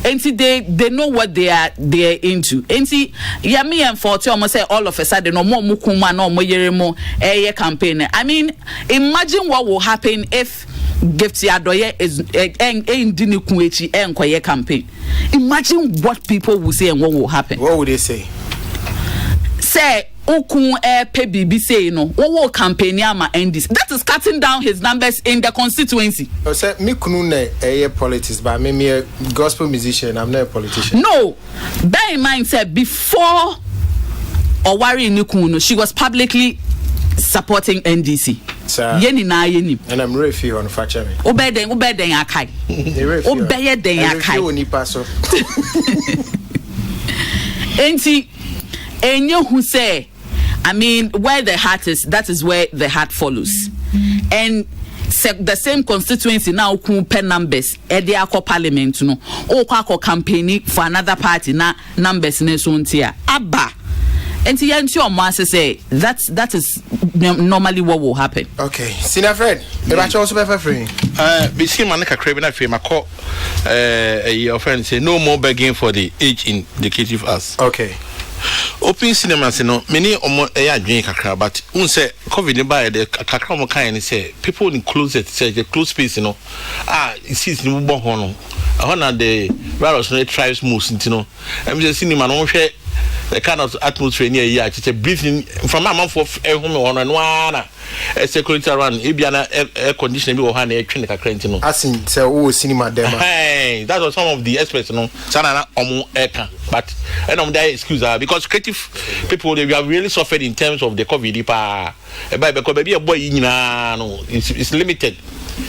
and they know what they're into and see me and 40 almost say all of a sudden no more mukuma no more yeremo a campaign. I mean imagine what will happen if Gifty Adoye is a campaign. Imagine what people will say and what will happen. What would they say? Say Okun PBB say no. What will campaign yama end this? That is cutting down his numbers in the constituency. I said me kunune a politics, but me a gospel musician. I'm not a politician. No, bear in mind, said before Owari Nukuno, she was publicly supporting NDC. Yeni na yeni. And I'm refi on facha me. Obeden akai. Obeden akai. Oni paso. Enti enyo hu say I mean, where the heart is, that is where the heart follows. And the same constituency now pen numbers at the Ako Parliament, no, or Kwako campaigning for another party, na numbers in Suntia. Abba. And your master say that is normally what will happen. Okay, Senior Fred, if I also pay free. We see Manica Craven, I feel my call. Your friend say no more begging for the age indicative us. Okay. Open cinemas, many drink kakra, but say COVID by the kakra mo kind say people in closet say the close space, it sees no more honor. I honor the virus tribes most, I'm just cinema no share the kind of atmosphere near here. It's a breathing from my mouth of a home on and one a security around Ibiana air conditioning or hand a clinic a crentino. I seen so cinema there. Hey, that was some of the experts, Sana Omo Eka. But I don't die excuse because creative people they have really suffered in terms of the COVID. Because maybe a boy it's limited.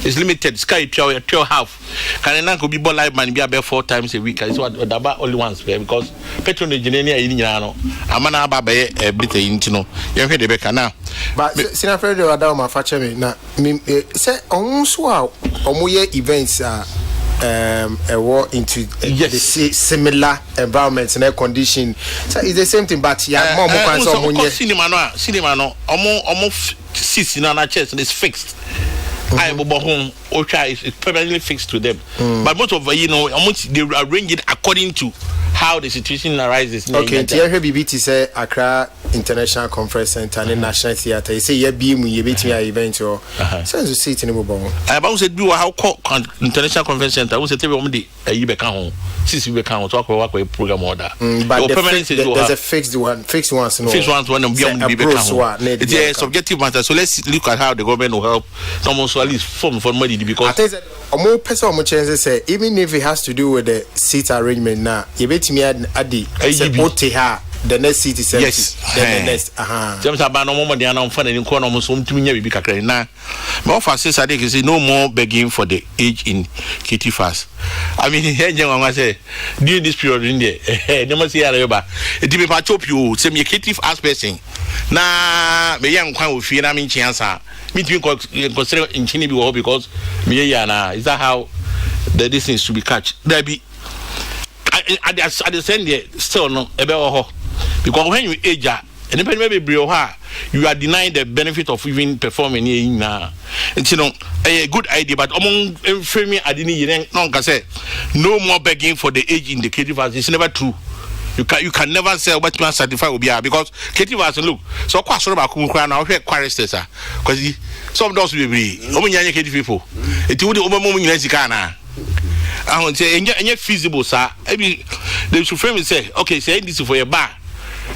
It's limited. Sky pure half. Can I could be born live man be about 4 times a week? It's what about only once because patronage in Amana Baba everything, you heard the Becca now. But Sina Fred or my father now say almost wow events a war into the similar environments and air condition. So it's the same thing, but more cinema no almost sits in our chest and it's fixed. I home is permanently fixed to them. But most of they arrange it according to how the situation arises. Okay, here BBT say Accra International Conference Center and National Theatre. You say you be you be to event or so you see it in the I about said do how International Conference Center. I was tell you the you become home. Since we become talk work with program order. But there's a fixed one. Fixed ones no. Fixed ones one and beyond be become. It's a subjective matter. So let's look at how the government will help almost at least form for money because I think that more person more chances say even if it has to do with the seat arrangement now, you bet me at the the next seat is empty. Yes. Then the next James about no more than I'm finding in corner almost home to me be kakra na. My offer says I think say no more begging for the age in Kitty fast. I mean here I say during this period in there no must see areba. It be part chop you say me Kitty fast person. Na me young kwan wo fie na me chance me to consider in Chini because me na is that how the distance to be catch there be at the same day still no ebe because when you age and maybe you are denying the benefit of even performing now. It's a good idea, but among framing I didn't say no more begging for the age indicative as it's never true. You can never say what you are certified will be because creative as look. So quite sure about now because some of those will be creative people. It would be I want to say, and feasible, sir. Maybe they should frame and say, okay, say this is for your bar.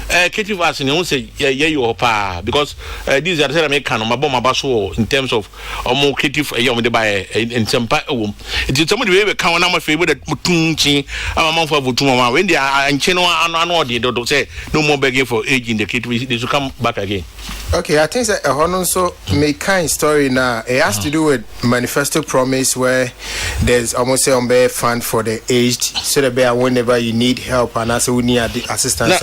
Creative arts and you say, yeah, you are because these are the American my bomb about in terms of more creative by in some part. It is somebody who count my favorite Mutunchi, I'm a month of Utuma. When they are in Chino and they don't say no more begging for age in the creative, they should come back again. Okay, I think that also make kind story now. It has to do with manifesto promise where there's almost a fund for the aged, so that whenever you need help and also we need assistance.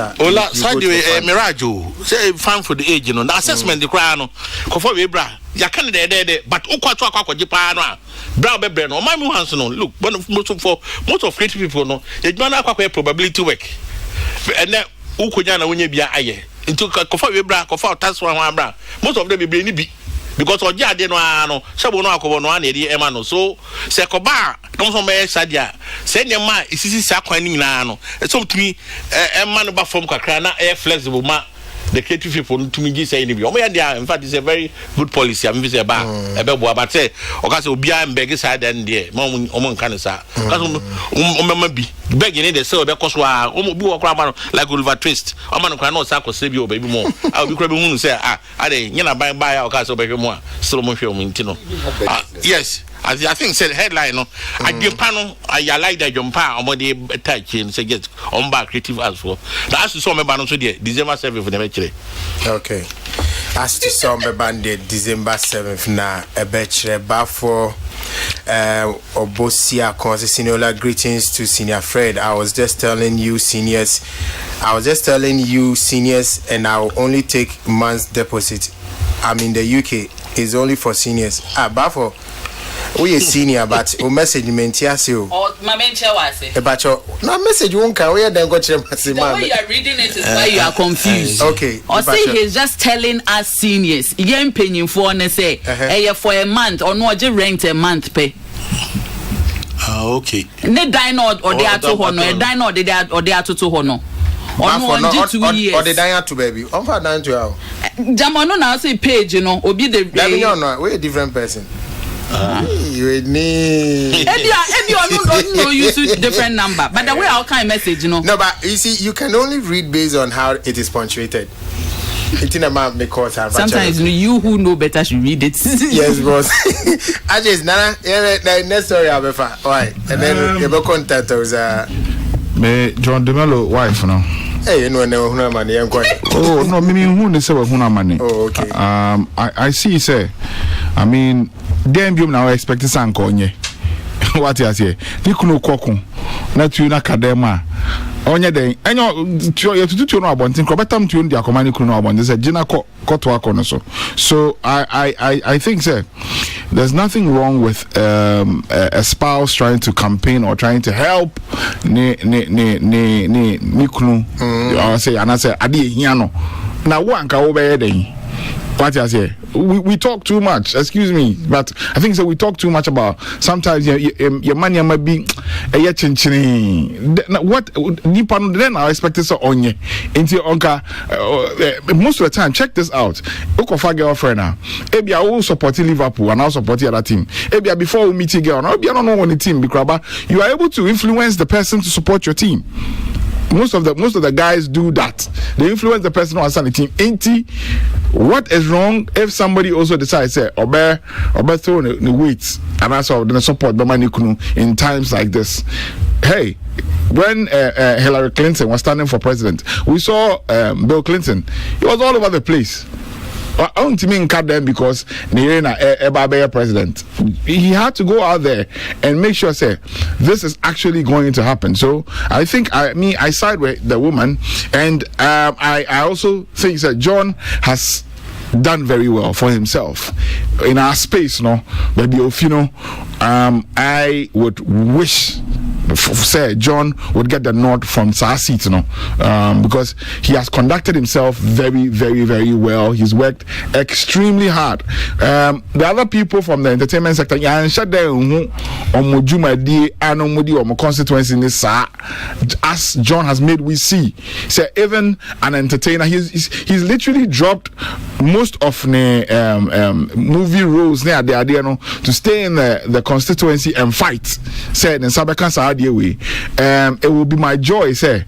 Mirajo say fund for the aged, the assessment the crown. Conform we bra. Ya can there, but ukwa Japan. Bra bebre no. My hands no. Look, most of creative people no. The man probability work, and then ukunyana when you be aye. Into kofa webra kofa tax one bra most of them be ni bi because oja de no ano sebo no akobo no ana edi ema no so se koba no so be sadia se nyama isisi sakwan ni nyina no so tumi ema no ba form kakra na flexible ma the creative people to me say any be in fact it's a very good policy I'm say ba ebebo but say oka say obi am beg side and there mom nkan sa cuz bi beg ni dey say obe koso a bi wo kra ma like Oliver Twist o ma no kra na sa koso bi o baby mo a obi kra be hunu say ade nyina ban ba ya oka say obehwe mo a still mo hwe mo ntino yes I think said headline no I pano I like that jumpa omode touch and say get on back creative as for that's so me ban so there December 7th for the match. Okay, as to some band December 7th na e be chere ba for Obosia Consigniola, greetings to Senior Fred. I was just telling you seniors, and I'll only take month's deposit. I'm in the UK. It's only for seniors. But for we a senior, but o message mentiasio. Oh, my mentia was it. But your no message won't come. We then got your message. The way you are reading it is why you are confused. Okay. Or say he's just telling us seniors. You ain't paying for and say, hey, for a month or no, just rent a month pay. Okay. Ne dine or they are to honor, a dine or they are to honor. Or the dine to baby. On for down to our Jamano now say page, you know, or be the we're a different person. You need Eddie, don't know you to different number, but the way I'll kind of message, you know. No, but you see, you can only read based on how it is punctuated. Sometimes you who know better should read it. Yes, boss. I just next story I'll be fine. Why? And then the contact was me John DeMello wife now. Hey, you know money. Oh no, me who say money. Oh, okay. I see. Say, I mean, them you now expect sankonye. What you say? Ni kuno kokun. Na tu na kadema. Onye den enyo you to no abontin ko betam tu ndi akomani kuno abontin say gina ko to akono so I think say there's nothing wrong with a spouse trying to campaign or trying to help ni kunu or say and I say ade hia no na wo anka wo be den. What I say? We talk too much. Excuse me, but I think so. We talk too much about sometimes your money might be a chinchini. What then I expect this on you into onka. Most of the time, check this out. Okofa girlfriend now. Maybe I will support Liverpool and I will support the other team. Maybe before we meet a girl, maybe I don't know on the team because you are able to influence the person to support your team. Most of the guys do that. They influence the person who has on the team. What is wrong if somebody also decides say obe throw the weights and also the support the money in times like this? Hey, when Hillary Clinton was standing for president, we saw Bill Clinton. He was all over the place. I don't mean cut them because Nirena president. He had to go out there and make sure say this is actually going to happen. So I think I side with the woman, and I also think that John has done very well for himself in our space. No, but if you know, I would wish say John would get the nod from Sa seat, because he has conducted himself very, very, very well. He's worked extremely hard. The other people from the entertainment sector, constituency in this, as John has made we see, say even an entertainer, he's literally dropped most of the movie roles there to stay in the constituency and fight. Said in Sabeka Saadi way. It will be my joy, say,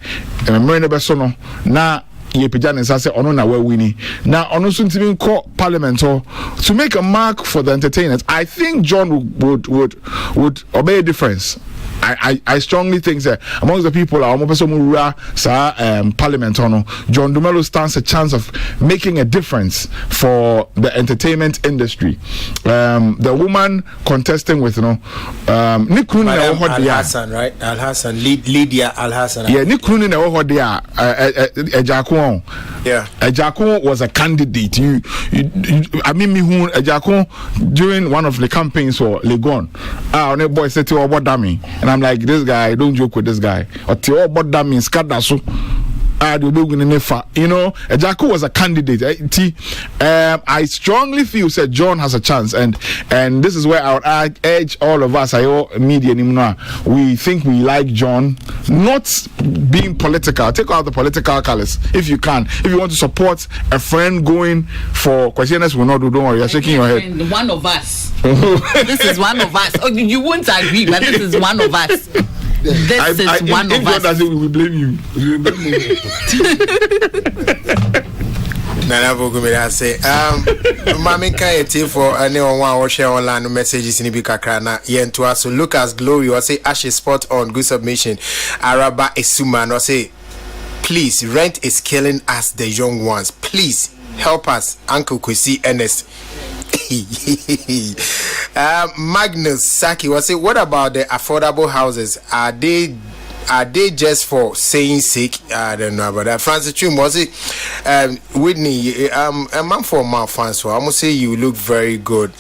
na ye pijane say ono na we winning. Now ono suntimin call parliament to make a mark for the entertainers. I think John would obey a difference. I strongly think that amongst the people parliament John Dumelo stands a chance of making a difference for the entertainment industry. The woman contesting with Al Hassan, right? Al Hassan, Lydia Al Hassan. Yeah, Nikruni na Ejakun. Yeah, Ejakun was a candidate. I mean, Ejakun during one of the campaigns for Legon. On boy said to about dummy. And I'm like, this guy, don't joke with this guy. Or Tio but that means Kadasu. You know, Ejako was a candidate. I strongly feel that John has a chance, and this is where I would urge all of us, media, we think we like John, not being political. Take out the political colors if you can. If you want to support a friend going for questioners, will not do. Don't worry, you're shaking your head. One of us. This is one of us. Oh, you won't agree, but this is one of us. This is one of us. Does it, we will blame you. Nana Bogumira say, Mami Kayeti for anyone want to share online messages in Ibikakrana. Yentua so Lucas Glory or say Ash is spot on, good submission. Araba Esuman or say, please, rent is killing us, the young ones. Please help us, Uncle Kwesi Ernest. Magnus Saki was say, what about the affordable houses? Are they just for saying sake? I don't know about that. Francis Chum was it? Whitney, a man for my fans, so I must say you look very good.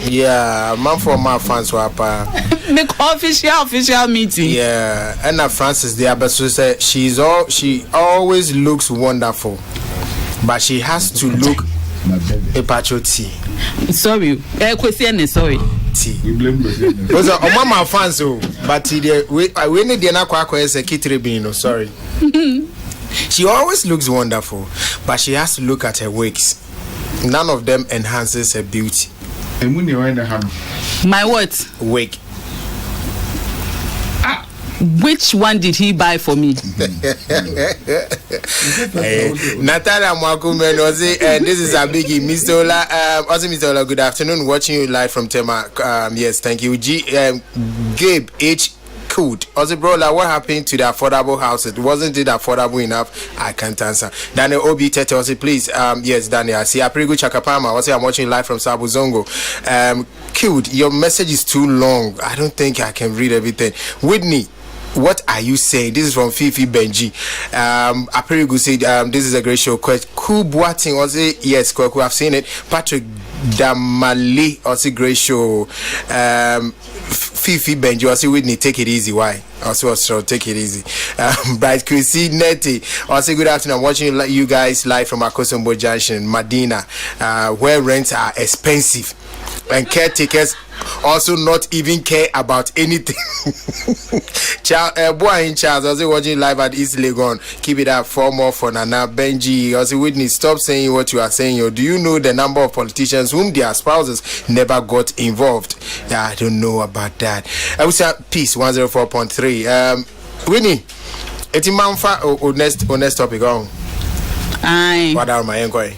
Yeah, man for my fans, Make official meeting. Yeah, and Francis there, but so say she always looks wonderful, but she has to look a patriotic. Sorry, question is sorry. Those are my fans, but we need the Nakwa as a kitty. Sorry. She always looks wonderful, but she has to look at her wigs. None of them enhances her beauty. My what? Wig. Which one did he buy for me? Natalia Mwakumen was it? This is a biggie. Mr. Ola, Mr. Ola, good afternoon. Watching you live from Tema. Yes, thank you. Gabe H. Could also, bro, like what happened to the affordable houses? Wasn't it affordable enough? I can't answer. Daniel Obi Tete also, please. Yes, Daniel. I see a pretty good Chakapama. Also, I'm watching live from Sabu Zongo. Could your message is too long. I don't think I can read everything. Whitney, what are you saying? This is from Fifi Benji. Aperigu said, this is a great show. Cool Boating also, yes, Kwaku, I've seen it. Patrick Damali also great show. Fifi Benji also, Whitney, take it easy. Why? Also, take it easy. Bright Chrissy Nettie also, good afternoon. I'm watching you guys live from Akosombo Junction, Medina, where rents are expensive and caretakers also not even care about anything. Boy in Charles also watching live at East Legon. Keep it up. 4 more for Nana Benji. Also, Whitney, stop saying what you are saying. Or do you know the number of politicians whom their spouses never got involved? Yeah, I don't know about that. I would say peace 104.3. Whitney, it's a man for honest topic on. Aye. What are my inquiry?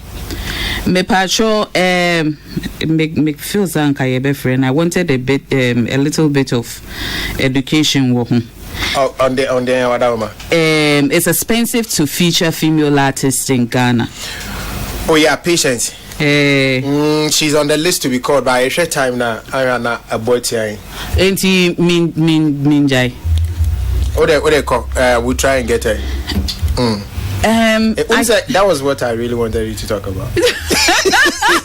Me patrol make feel zanka ye be friend. I wanted a little bit of education on the what are it's expensive to feature female artists in Ghana. Oh yeah, Patience. She's on the list to be called by a short time now. Ariana Abotiai. Ain't he minjai? What they call? We'll try and get her. That was what I really wanted you to talk about.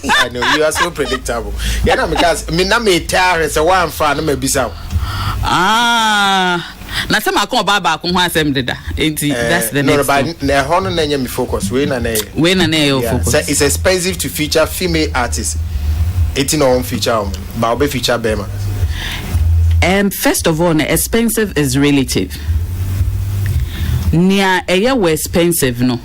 I know you are so predictable. Yeah, because me na me tired. So one fan me bisa. Na say makon baba ko ho asem deda. That's the next. No, but na hono na nya me focus. We na your focus. So it's expensive to feature female artists. It's no one feature, but we feature Bema. First of all, expensive is relative. Nia eya we expensive no.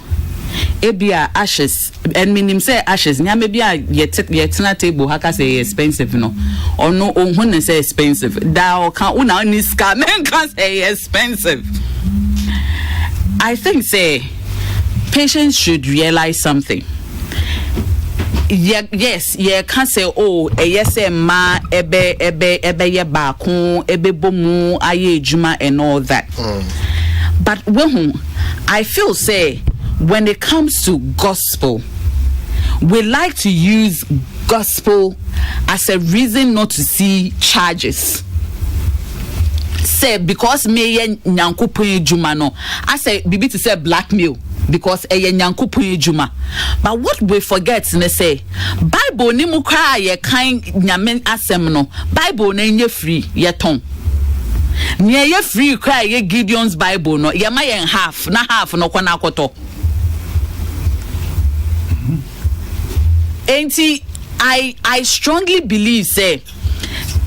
Ebia ashes and minim say ashes nya maybe yetna table haka say expensive no. Or no ohun say expensive. Da o kan una ni ska men can say expensive. I think say patients should realize something. Yes, can say yes ma ebe ye baako ebe bomu aye ejuma and all that. But when I feel say when it comes to gospel, we like to use gospel as a reason not to see charges. Say because me nyankopon ejuma no, I say bibi to say blackmail because nyankopon ejuma. But what we forget na say Bible ni mu kra ye kan nyame asem no, Bible na nye free ye ton. Near ye free cry ye Gideon's Bible no ye ma yen half na half no kwa na akoto. Enti I strongly believe say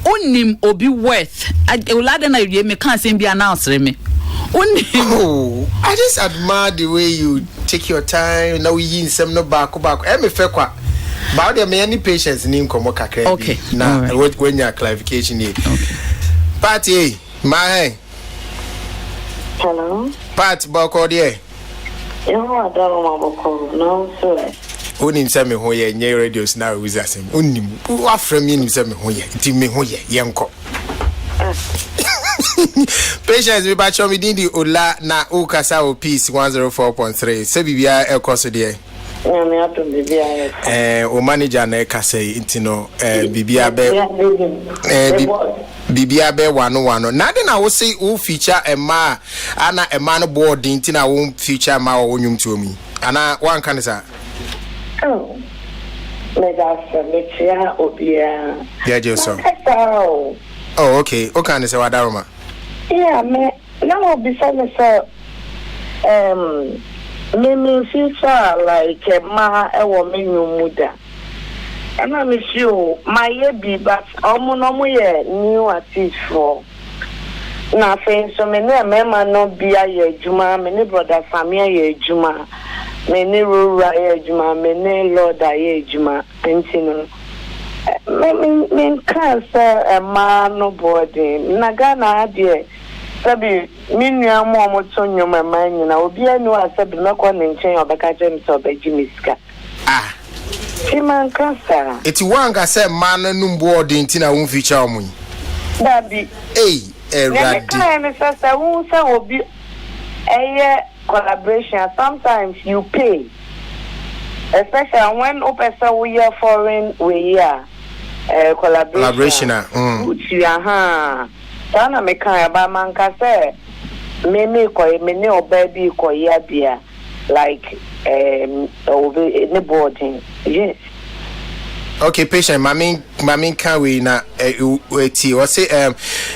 onim obi worth ulade na ye me kan say be announce me. I just admire the way you take your time. Now we yin some no back. Me fe kwa. But there many patients in komo kakra. Okay. Now right. When your clarification here. Okay. Party, my. Hello. Pat bako there. You don't bako. No sir. Onim se me ho ye nye radios na we asem. Onim. Wo afra me nim se me ho ye. Ti me ho ye yenko. Patience we bacho me dindi ola na ukasa o peace 104.3. Se bibia e koso de. o manager na ka say intino bibia be wano na de na wo say wo feature ema ana ema no board intina wo feature ma wo nyum tuomi ana wan kan sa oh mega feature obia yeah so oh okay o kan say wadaroma yeah me now before say me future like ma ewo menyu muda and I feel my baby but no ye new artist for na fe so me na mema no bia ye adwuma me ne brother famia ye adwuma me ne rura ye adwuma me ne lord ye adwuma ntino me cancer ma no body na Ghana de sabi minua mo tonyo mama nyina obi anu asabi mekọ ne nchen obeka jem so obeji miska Timan kasa eti wanga se man no board ntina won feature omun dabi eradi na sasa won say obi collaboration sometimes you pay especially when opesa we are foreign we are collaboration Sana me kan ba man ka say me ne obabi ko ya bia like ne boarding yes okay patient mami can we na eti o say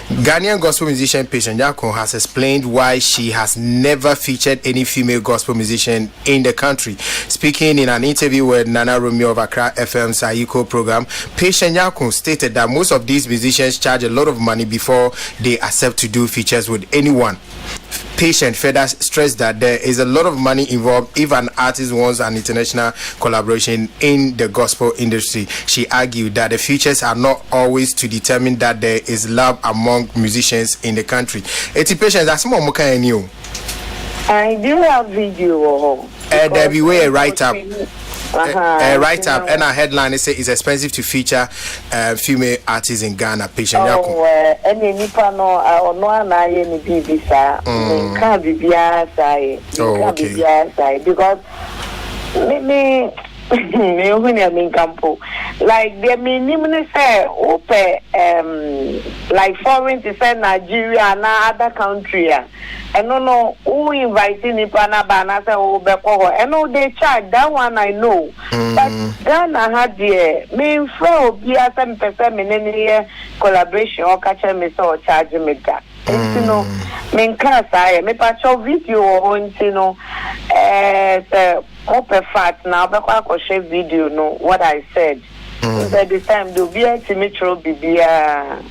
Ghanaian gospel musician Patient Yakon has explained why she has never featured any female gospel musician in the country. Speaking in an interview with Nana Romeo of Accra FM's Ayiko program, Patient Yakon stated that most of these musicians charge a lot of money before they accept to do features with anyone. Patient further stressed that there is a lot of money involved if an artist wants an international collaboration in the gospel industry. She argued that the features are not always to determine that there is love among musicians in the country. Eti Patient, that's more muka and you. I do have video. There be way write up. Write up and a headline say it's expensive to feature female artists in Ghana. Patient Yakon. Any nipa no na ye ni bibi sa. Can be bia say. Okay. Because me when campo like the minimum say like foreign to say Nigeria and other country and no who inviting Nipana Bana say and they charge that one I know but Ghana had the main flow be a 7% collaboration or catch me so charge me that you know main class I me patch video on you know open fat now because share video no what I said at the time do be a metro bibia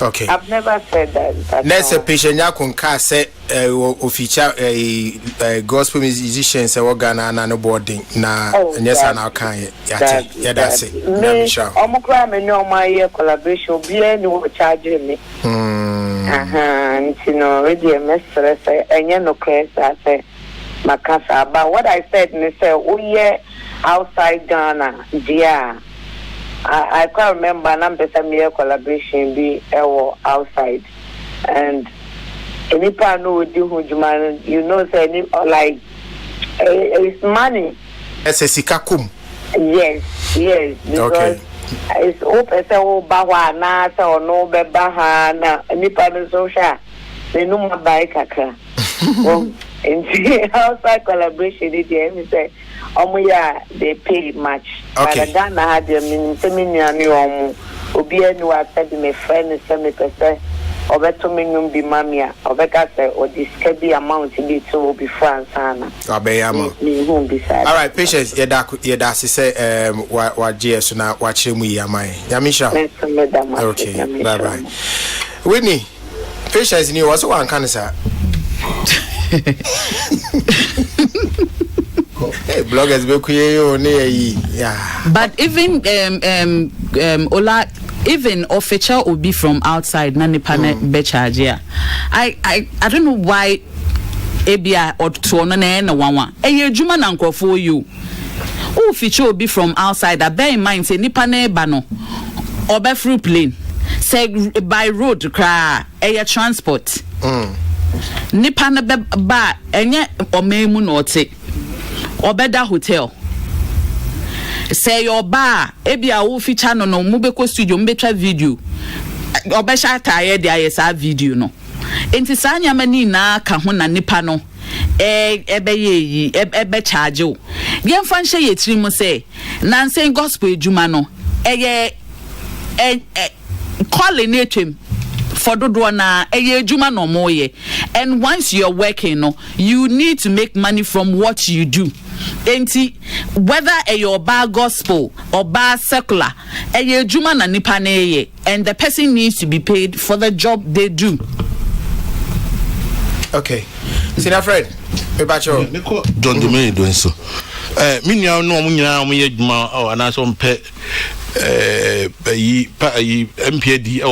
okay I've never said that next Patient Yakon ka say o feature a gospel musician say we Ghana na no boarding na nyesa na kan ya that's it na me sure omukra me no my collaboration be any wo charge me you know ready mestre say enye no cresa say Makasa, but what I said, they say, oh yeah, outside Ghana, yeah. I can't remember number some year collaboration be outside, and any part know do you know say like it's money. Sikakum. Yes, because okay. It's open say oh bawa na say oh no be baha na any part no social. They no more buy kaka. In outside collaboration, they say, they pay much. Okay. But Ghana had the minimum. Obia no said my friend is 70%. Obeto minimum be mamia. Obeka say or this can be amount to be to be France. All right, Patience. Yeah, say what GS na watching me yamai. Yamisha. Okay. Bye bye. Whitney, Patience ni was one cancer. Hey, bloggers be kuye yeah. But even Ola even official will be from outside na nipa be charge ya. I don't know why ebia or to no na wanwa. Eye adwuma na nkofo you. Who feature will be from outside. I bear in mind say nipa na eba no obe through plane. Say by road kra eye transport. Nipa na ba enye omemu no ote obeda hotel say your bar ebi a wo feature no mo be ko studio mo be twa video obesha ataye dia yesa video no enti sanya mani na ka ho na nipa no ebe ye ebe charge o yen fan hye ye tiri mu say nansen gospel ejuma no calling it for dodo na ejuma no moye, and once you're working no you need to make money from what you do. Enti whether your bar gospel or bar secular ejuma na nipa na ye, and the person needs to be paid for the job they do. Okay, Sina Fred, me bacho John Domain doing so. Me nya no mo nyina mo ye djuma o ana so mpe MPD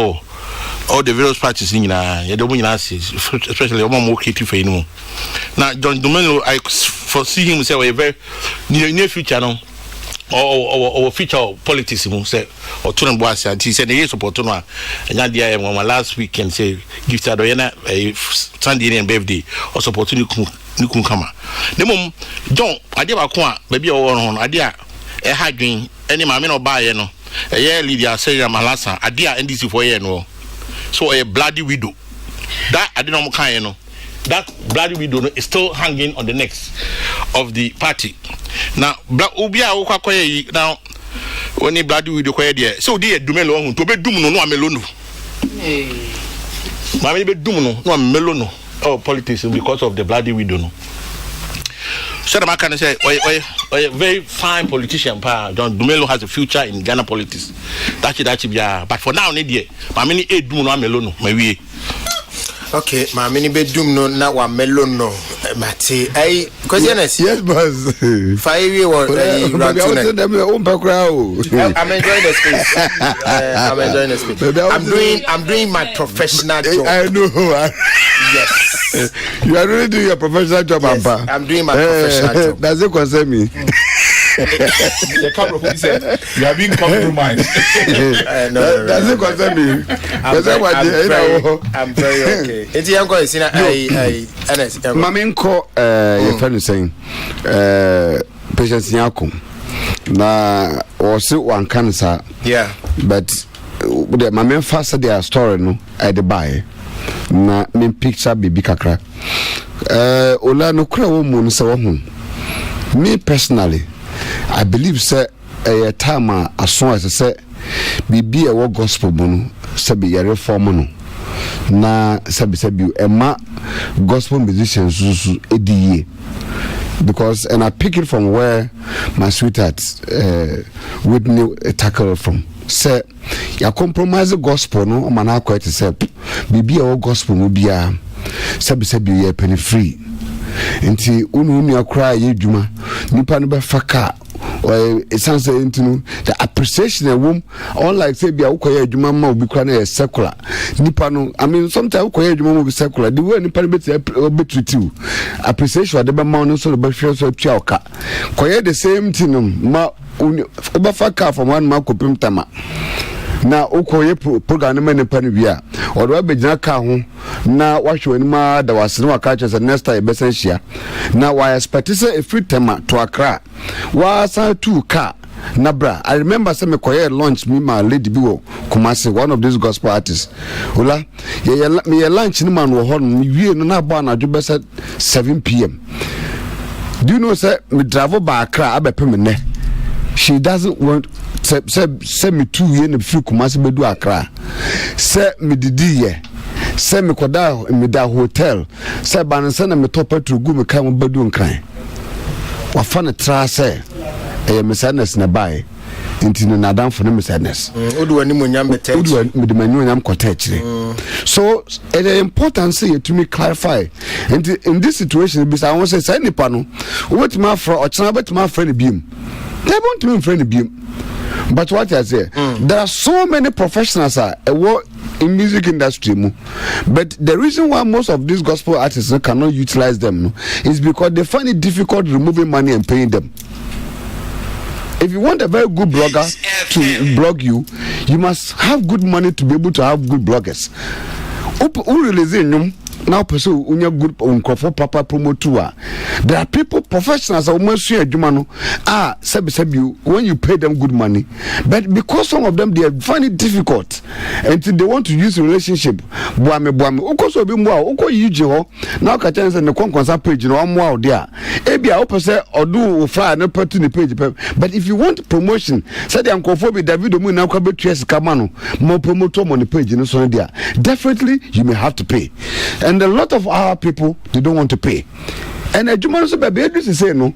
all the various parties nyina ye do mo nyina especially o mo creative for you. Now John Domain, I foresee him say we very near future no or future politics mu say or to them boys and he said he support no anya dia one last weekend say gift adoyena Sunday and birthday or support ni kun kama nemom John ade ba ko a ba bia wo no ade a hadwen ene ma me no ba ye no ye Lydia say malasa ade a NDC for ye no so a bloody widow that ade no mo kan ye no that bloody widow is still hanging on the necks of the party. Now ubia wo kwakoye now when bloody widow kwaye there so dey dumelo ohun to be dum no amelo no ma me be dum no amelo no politics because of the bloody widow no. So the can say a very fine politician pa John Dumelo has a future in Ghana politics. That be but for now need ye ma me ni edum no amelo no ma wie. Okay, my mini bedroom no na wa melon no mate. Question is yes boss. 5 year or I'm enjoying the space. I'm enjoying the space. I'm doing my professional job. I know. Yes. You are really doing your professional job, yes, I'm doing my professional job. Does it concern me? The camera said you are being compromised. No. Does it concern me? I'm very okay. It's young guys. Mami nko your friend is saying Patience Nyako na also one cancer. Yeah. But the mami first their story no at the buy na me picture bibi kakra. Ola no kra wo mu no se wo hu. Me personally I believe say a time as soon as I say bibi e wo gospel bunu say be reform no na sabi ema gospel musicians ediye because and I pick it from where my sweetheart Whitney tackled from. Say ya compromise the gospel no man akwa to say bibi e wo gospel no bia sabi ye penny free nti unu akra ye dwuma nipa no be faka or it sounds into the appreciation a womb all like say bia ukoye adwuma ma obi kra na secular nipa no I mean sometimes ukoye adwuma ma obi secular the way nipa be treat you appreciation de be ma no so be hwe so twa oka koye the same thing ma oba faka from one ma kopim tama na ukoye program na nipa no bia or wa begina ka ho na wahwe ni ma da wasene wa ka che next time be senhia na wa expect say a free tema to Accra wa san two car na bra I remember say me koye launch me ma lady bi wo Kumasi one of these gospel artists ola ye lunch ni man wo ho no wie no na ba na dwo be 7 p.m. Do you know say me travel ba Accra abepem ne she doesn't want say me 2 years na free Kumasi bedu Accra say me didi ye say me koda me da hotel say banse na me top petrol gu me kan mo bedu nkran wa fa na tra say me sadness na bai intino na dan for me sadness odu ani monyam bete odu me de manu nyam kota chire so it is important say to me clarify and in this situation be I want say nipa no what ma for ochana bet ma friend biem they want to be friend biem. But what I say, there are so many professionals in music industry, but the reason why most of these gospel artists cannot utilize them is because they find it difficult removing money and paying them. If you want a very good blogger to blog you, you must have good money to be able to have good bloggers. Who release now pursue unya good uncroft proper promoter. There are people, professionals, almost when you pay them good money, but because some of them they find it difficult and they want to use relationship. Buame, also be more, now Kachans and the Conconsa page, more there. Maybe I hope say or do fly and put in the page. But if you want promotion, say the uncrophobic David Moon now come back to Kamano, more promoter on the page, so there. Definitely, you may have to pay. And a lot of our people, they don't want to pay. And a Juman baby to say no,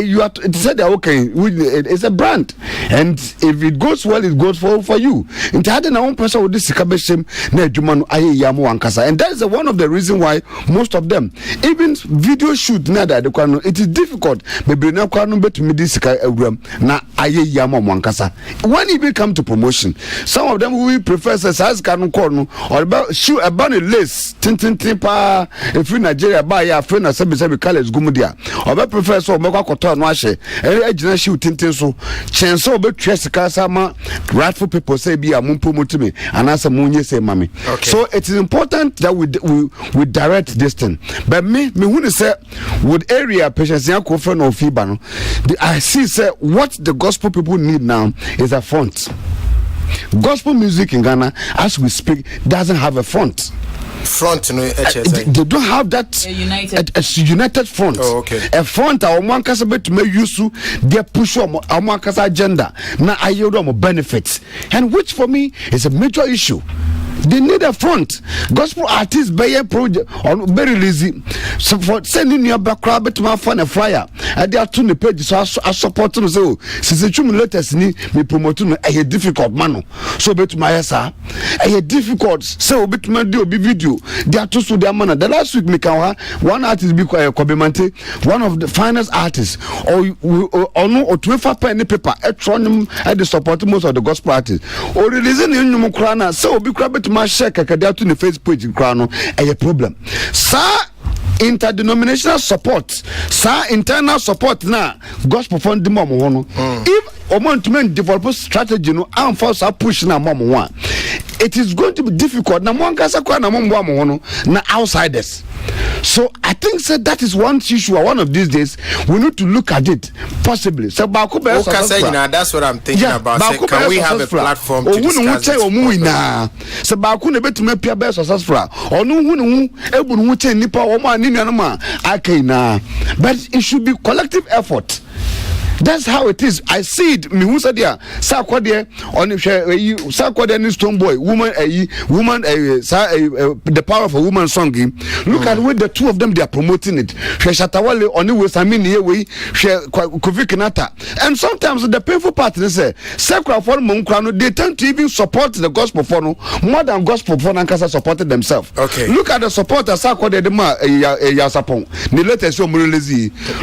you have to say that okay, it's a brand, and if it goes well, it goes for you. In had na one person with this kabeshim na Juman aye yamu ankasa, and that is one of the reason why most of them, even video shoot na that it is difficult. Baby na kwano bet me this na aye yamu ankasa. When it come to promotion, some of them will prefer say as kanu kono or about shoot about a lace tin pa if in Nigeria buy ya friend say college gumudia oba professor omekwa koto no ahye ejina shi utintin so chense obetwa sika sama rightful people say be am promote me and answer munye say mami. So it is important that we direct this thing, but me who say with area patients yanko friend of fiba no I see say what the gospel people need now is a front. Gospel music in Ghana as we speak doesn't have a front. They don't have that united front. A front one kasa bet me use they push one kasa agenda na ayodo benefits, and which for me is a major issue. They need a front. Gospel artists buy a project on very lazy. So for sending your background to my phone a flyer, and they are to the page. So I support them. So since the two latest me promoting a difficult man. So bet my sir, a difficult. So bet my do be video. They are to their manner. The last week me one artist be Kobimante, one of the finest artists, or no or 25 penny paper. At the support most of the gospel artists. Or releasing in Mukrana. So be to my share kakada to the Facebook page in Krano a problem. Sir, interdenominational support, sir, internal support na gospel fund mom one. If Oman to men develop strategy no and force a push na mom one, it is going to be difficult. Na one kasa kwa na mom one na outsiders. So I think that is one issue. One of these days we need to look at it possibly. So that's what I'm thinking about. Say, can we have a platform to discuss this? So Baku ne betume pia be successful. Onu hunu ebu nu che nipa o ma ni nanu ma akaina. But it should be collective effort. That's how it is. I see it. Me who said there, Sakwade on Sakwade and Stone Boy, woman, the power of a woman song. Look at where the two of them they are promoting it. Shatawale on the West Amini way, Kovikinata. And sometimes the painful part is Sakra for Monkrano, they tend to even support the gospel for more than gospel for Nankasa supported themselves. Look at the support of Sakwade Yasapon.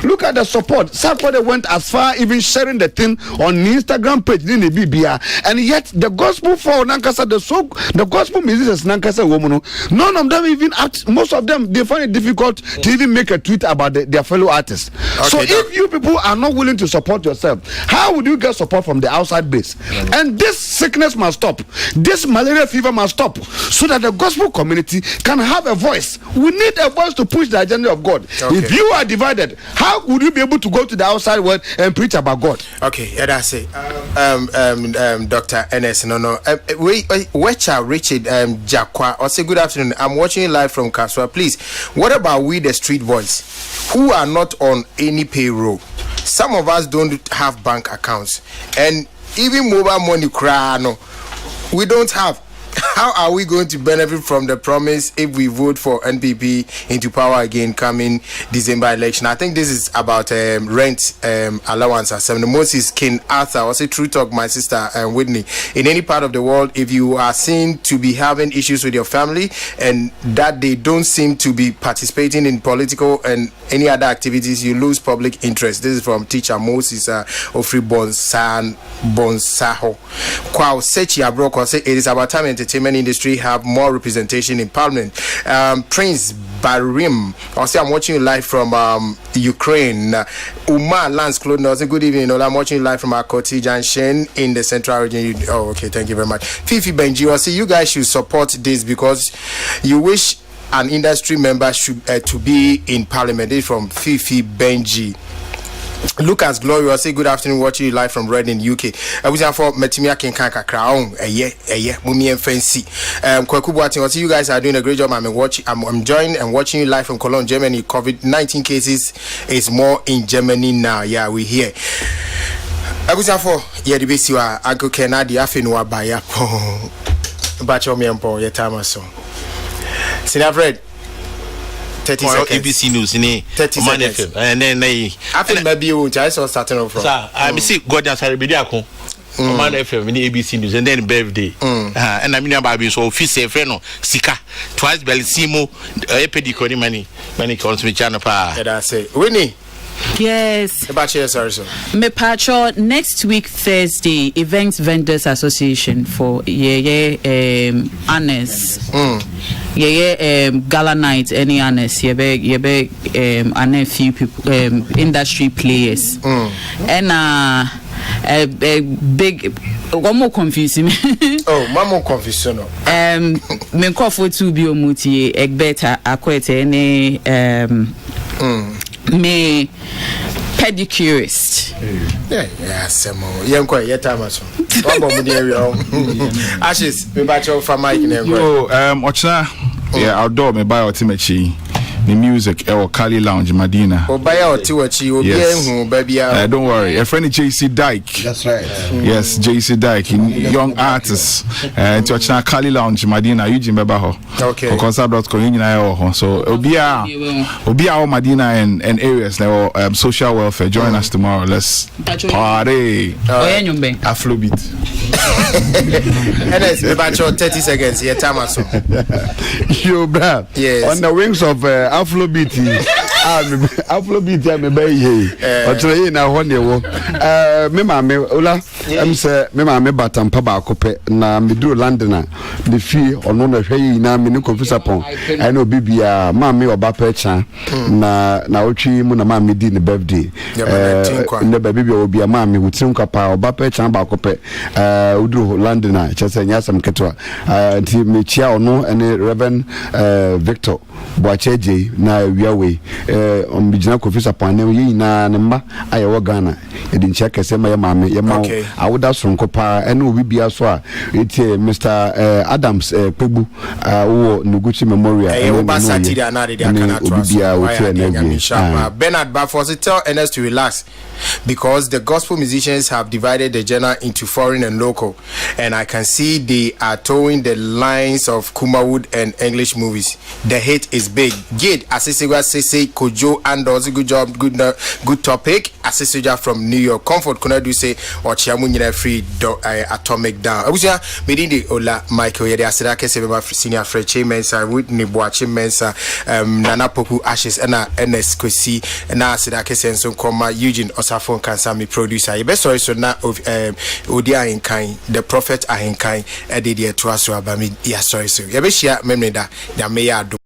Look at the support. Sakwade went as far even sharing the thing on the Instagram page in the BBR, and yet the gospel for Nankasa, the gospel musicians Nankasa woman, none of them even act. Most of them they find it difficult to even make a tweet about their fellow artists. So if you people are not willing to support yourself, how would you get support from the outside base? And this sickness must stop. This malaria fever must stop, so that the gospel community can have a voice. We need a voice to push the agenda of God. If you are divided, how would you be able to go to the outside world and preach about God? That's it. Dr. Ernest, Wecha Richard Jakwa, or say good afternoon. I'm watching you live from Kaswa. Please, what about we, the street boys, who are not on any payroll? Some of us don't have bank accounts, and even mobile money, we don't have. How are we going to benefit from the promise if we vote for NPP into power again coming December election? I think this is about rent allowance. The most is King Arthur. I say true talk, my sister Whitney. In any part of the world, if you are seen to be having issues with your family and that they don't seem to be participating in political and any other activities, you lose public interest. This is from teacher Moses Ofri Bonsaho. Kwao Sechi Abroko say it is about time entertainment industry have more representation in parliament. Prince Barim, I say I'm watching you live from Ukraine. Umar Lance Clothing, I say good evening. I'm watching you live from Akoti Junction in the central region. Oh, okay, thank you very much. Fifi Benji, I say you guys should support this because you wish an industry member should to be in parliament. This is from Fifi Benji. Lucas Glorious, say good afternoon, watching you live from Reading, UK. I was for Metimia King Kanka Crown, Mummy and Fancy. Kwaku Boating, see you guys are doing a great job. I'm enjoying and watching you live from Cologne, Germany. COVID-19 cases is more in Germany now. Yeah, we here. I was for the basic Uncle Kennedy, Afinua Baya, Bacho Miampo, Yatamaso. Sinavred. 30 seconds. ABC News in 30 seconds. And then I think maybe you will starting off from. Sir, I see God and Sarah Bidiako. Man FM in ABC News and then birthday. And I mean about so office friend Sika twice Bellissimo Epidiconi money comes with channel pa. That's it. Winnie. Yes. About you, sorry, sir. Me pacho next week Thursday Events Vendors Association for Anes. Gala night any Anes yebe ane few people industry players. And a big one more confusing me. Oh, one more confusing. Me for to be omuti better akwete any me pedicurist. Yeah, Samo. Yanko, Yatamaso. Ashes, me batch of from Mike and Ochna, yeah, outdoor me buy ultimately. The music Kali Lounge Medina. Oh, buy out to what you baby. Don't worry. A friend JC Dyke. That's right. Yes, JC Dyke, young artists. To Ochna Kali Lounge Medina, Eugene Bebaho. Okay. Concert.com. So Obia Medina and areas now social welfare. Join us tomorrow. Let's party. Afrobeat. And it's about 30 seconds. Yeah, Tamaso. Yo, bruh. Yes. On the wings of Afrobeat. Afrobeat, I'm a baby. But na one year. Me mama, Ola. Say me mama batam paba kope na me do London. The fee or no na hwe na me no confuse upon. I know bibia mama oba pecha na otwi mu na mama di ne birthday. Ne baby obi mama wutim kapa oba pecha ba kope. Udu London chese nyasam ketwa. Nti me chia ono ene Reverend Victor Boacheje na wiawe ombijina confuse upon ne na mma ayewo Ghana. Edin check kese ma mama ye ma awuda sonko pa ene obi bia so a etie Mr Adams Pegbu wo Nuguchi Memorial Bernard Bafos tell NS to relax because the gospel musicians have divided the genre into foreign and local, and I can see they are towing the lines of Kumawood and English movies. The hate is big. Gid Asisiwa Sese Kojo and also good job, good topic. Asisiwa from New York. Comfort kuna do say or Chiamunyina free atomic down. Abuja Medindi Ola Michael Yede Asida Kese senior Freche Mensa with Nibuachi Mensa Nana Poku Ashes and NS Kosi and Asida Kese and so Koma Eugene Osafon Kansami producer. You best story so now of Odia in kind, the prophet Ahinkai, Edidia Tuasu Abami, yeah, sorry, so Yabeshia Memeda, Yamea.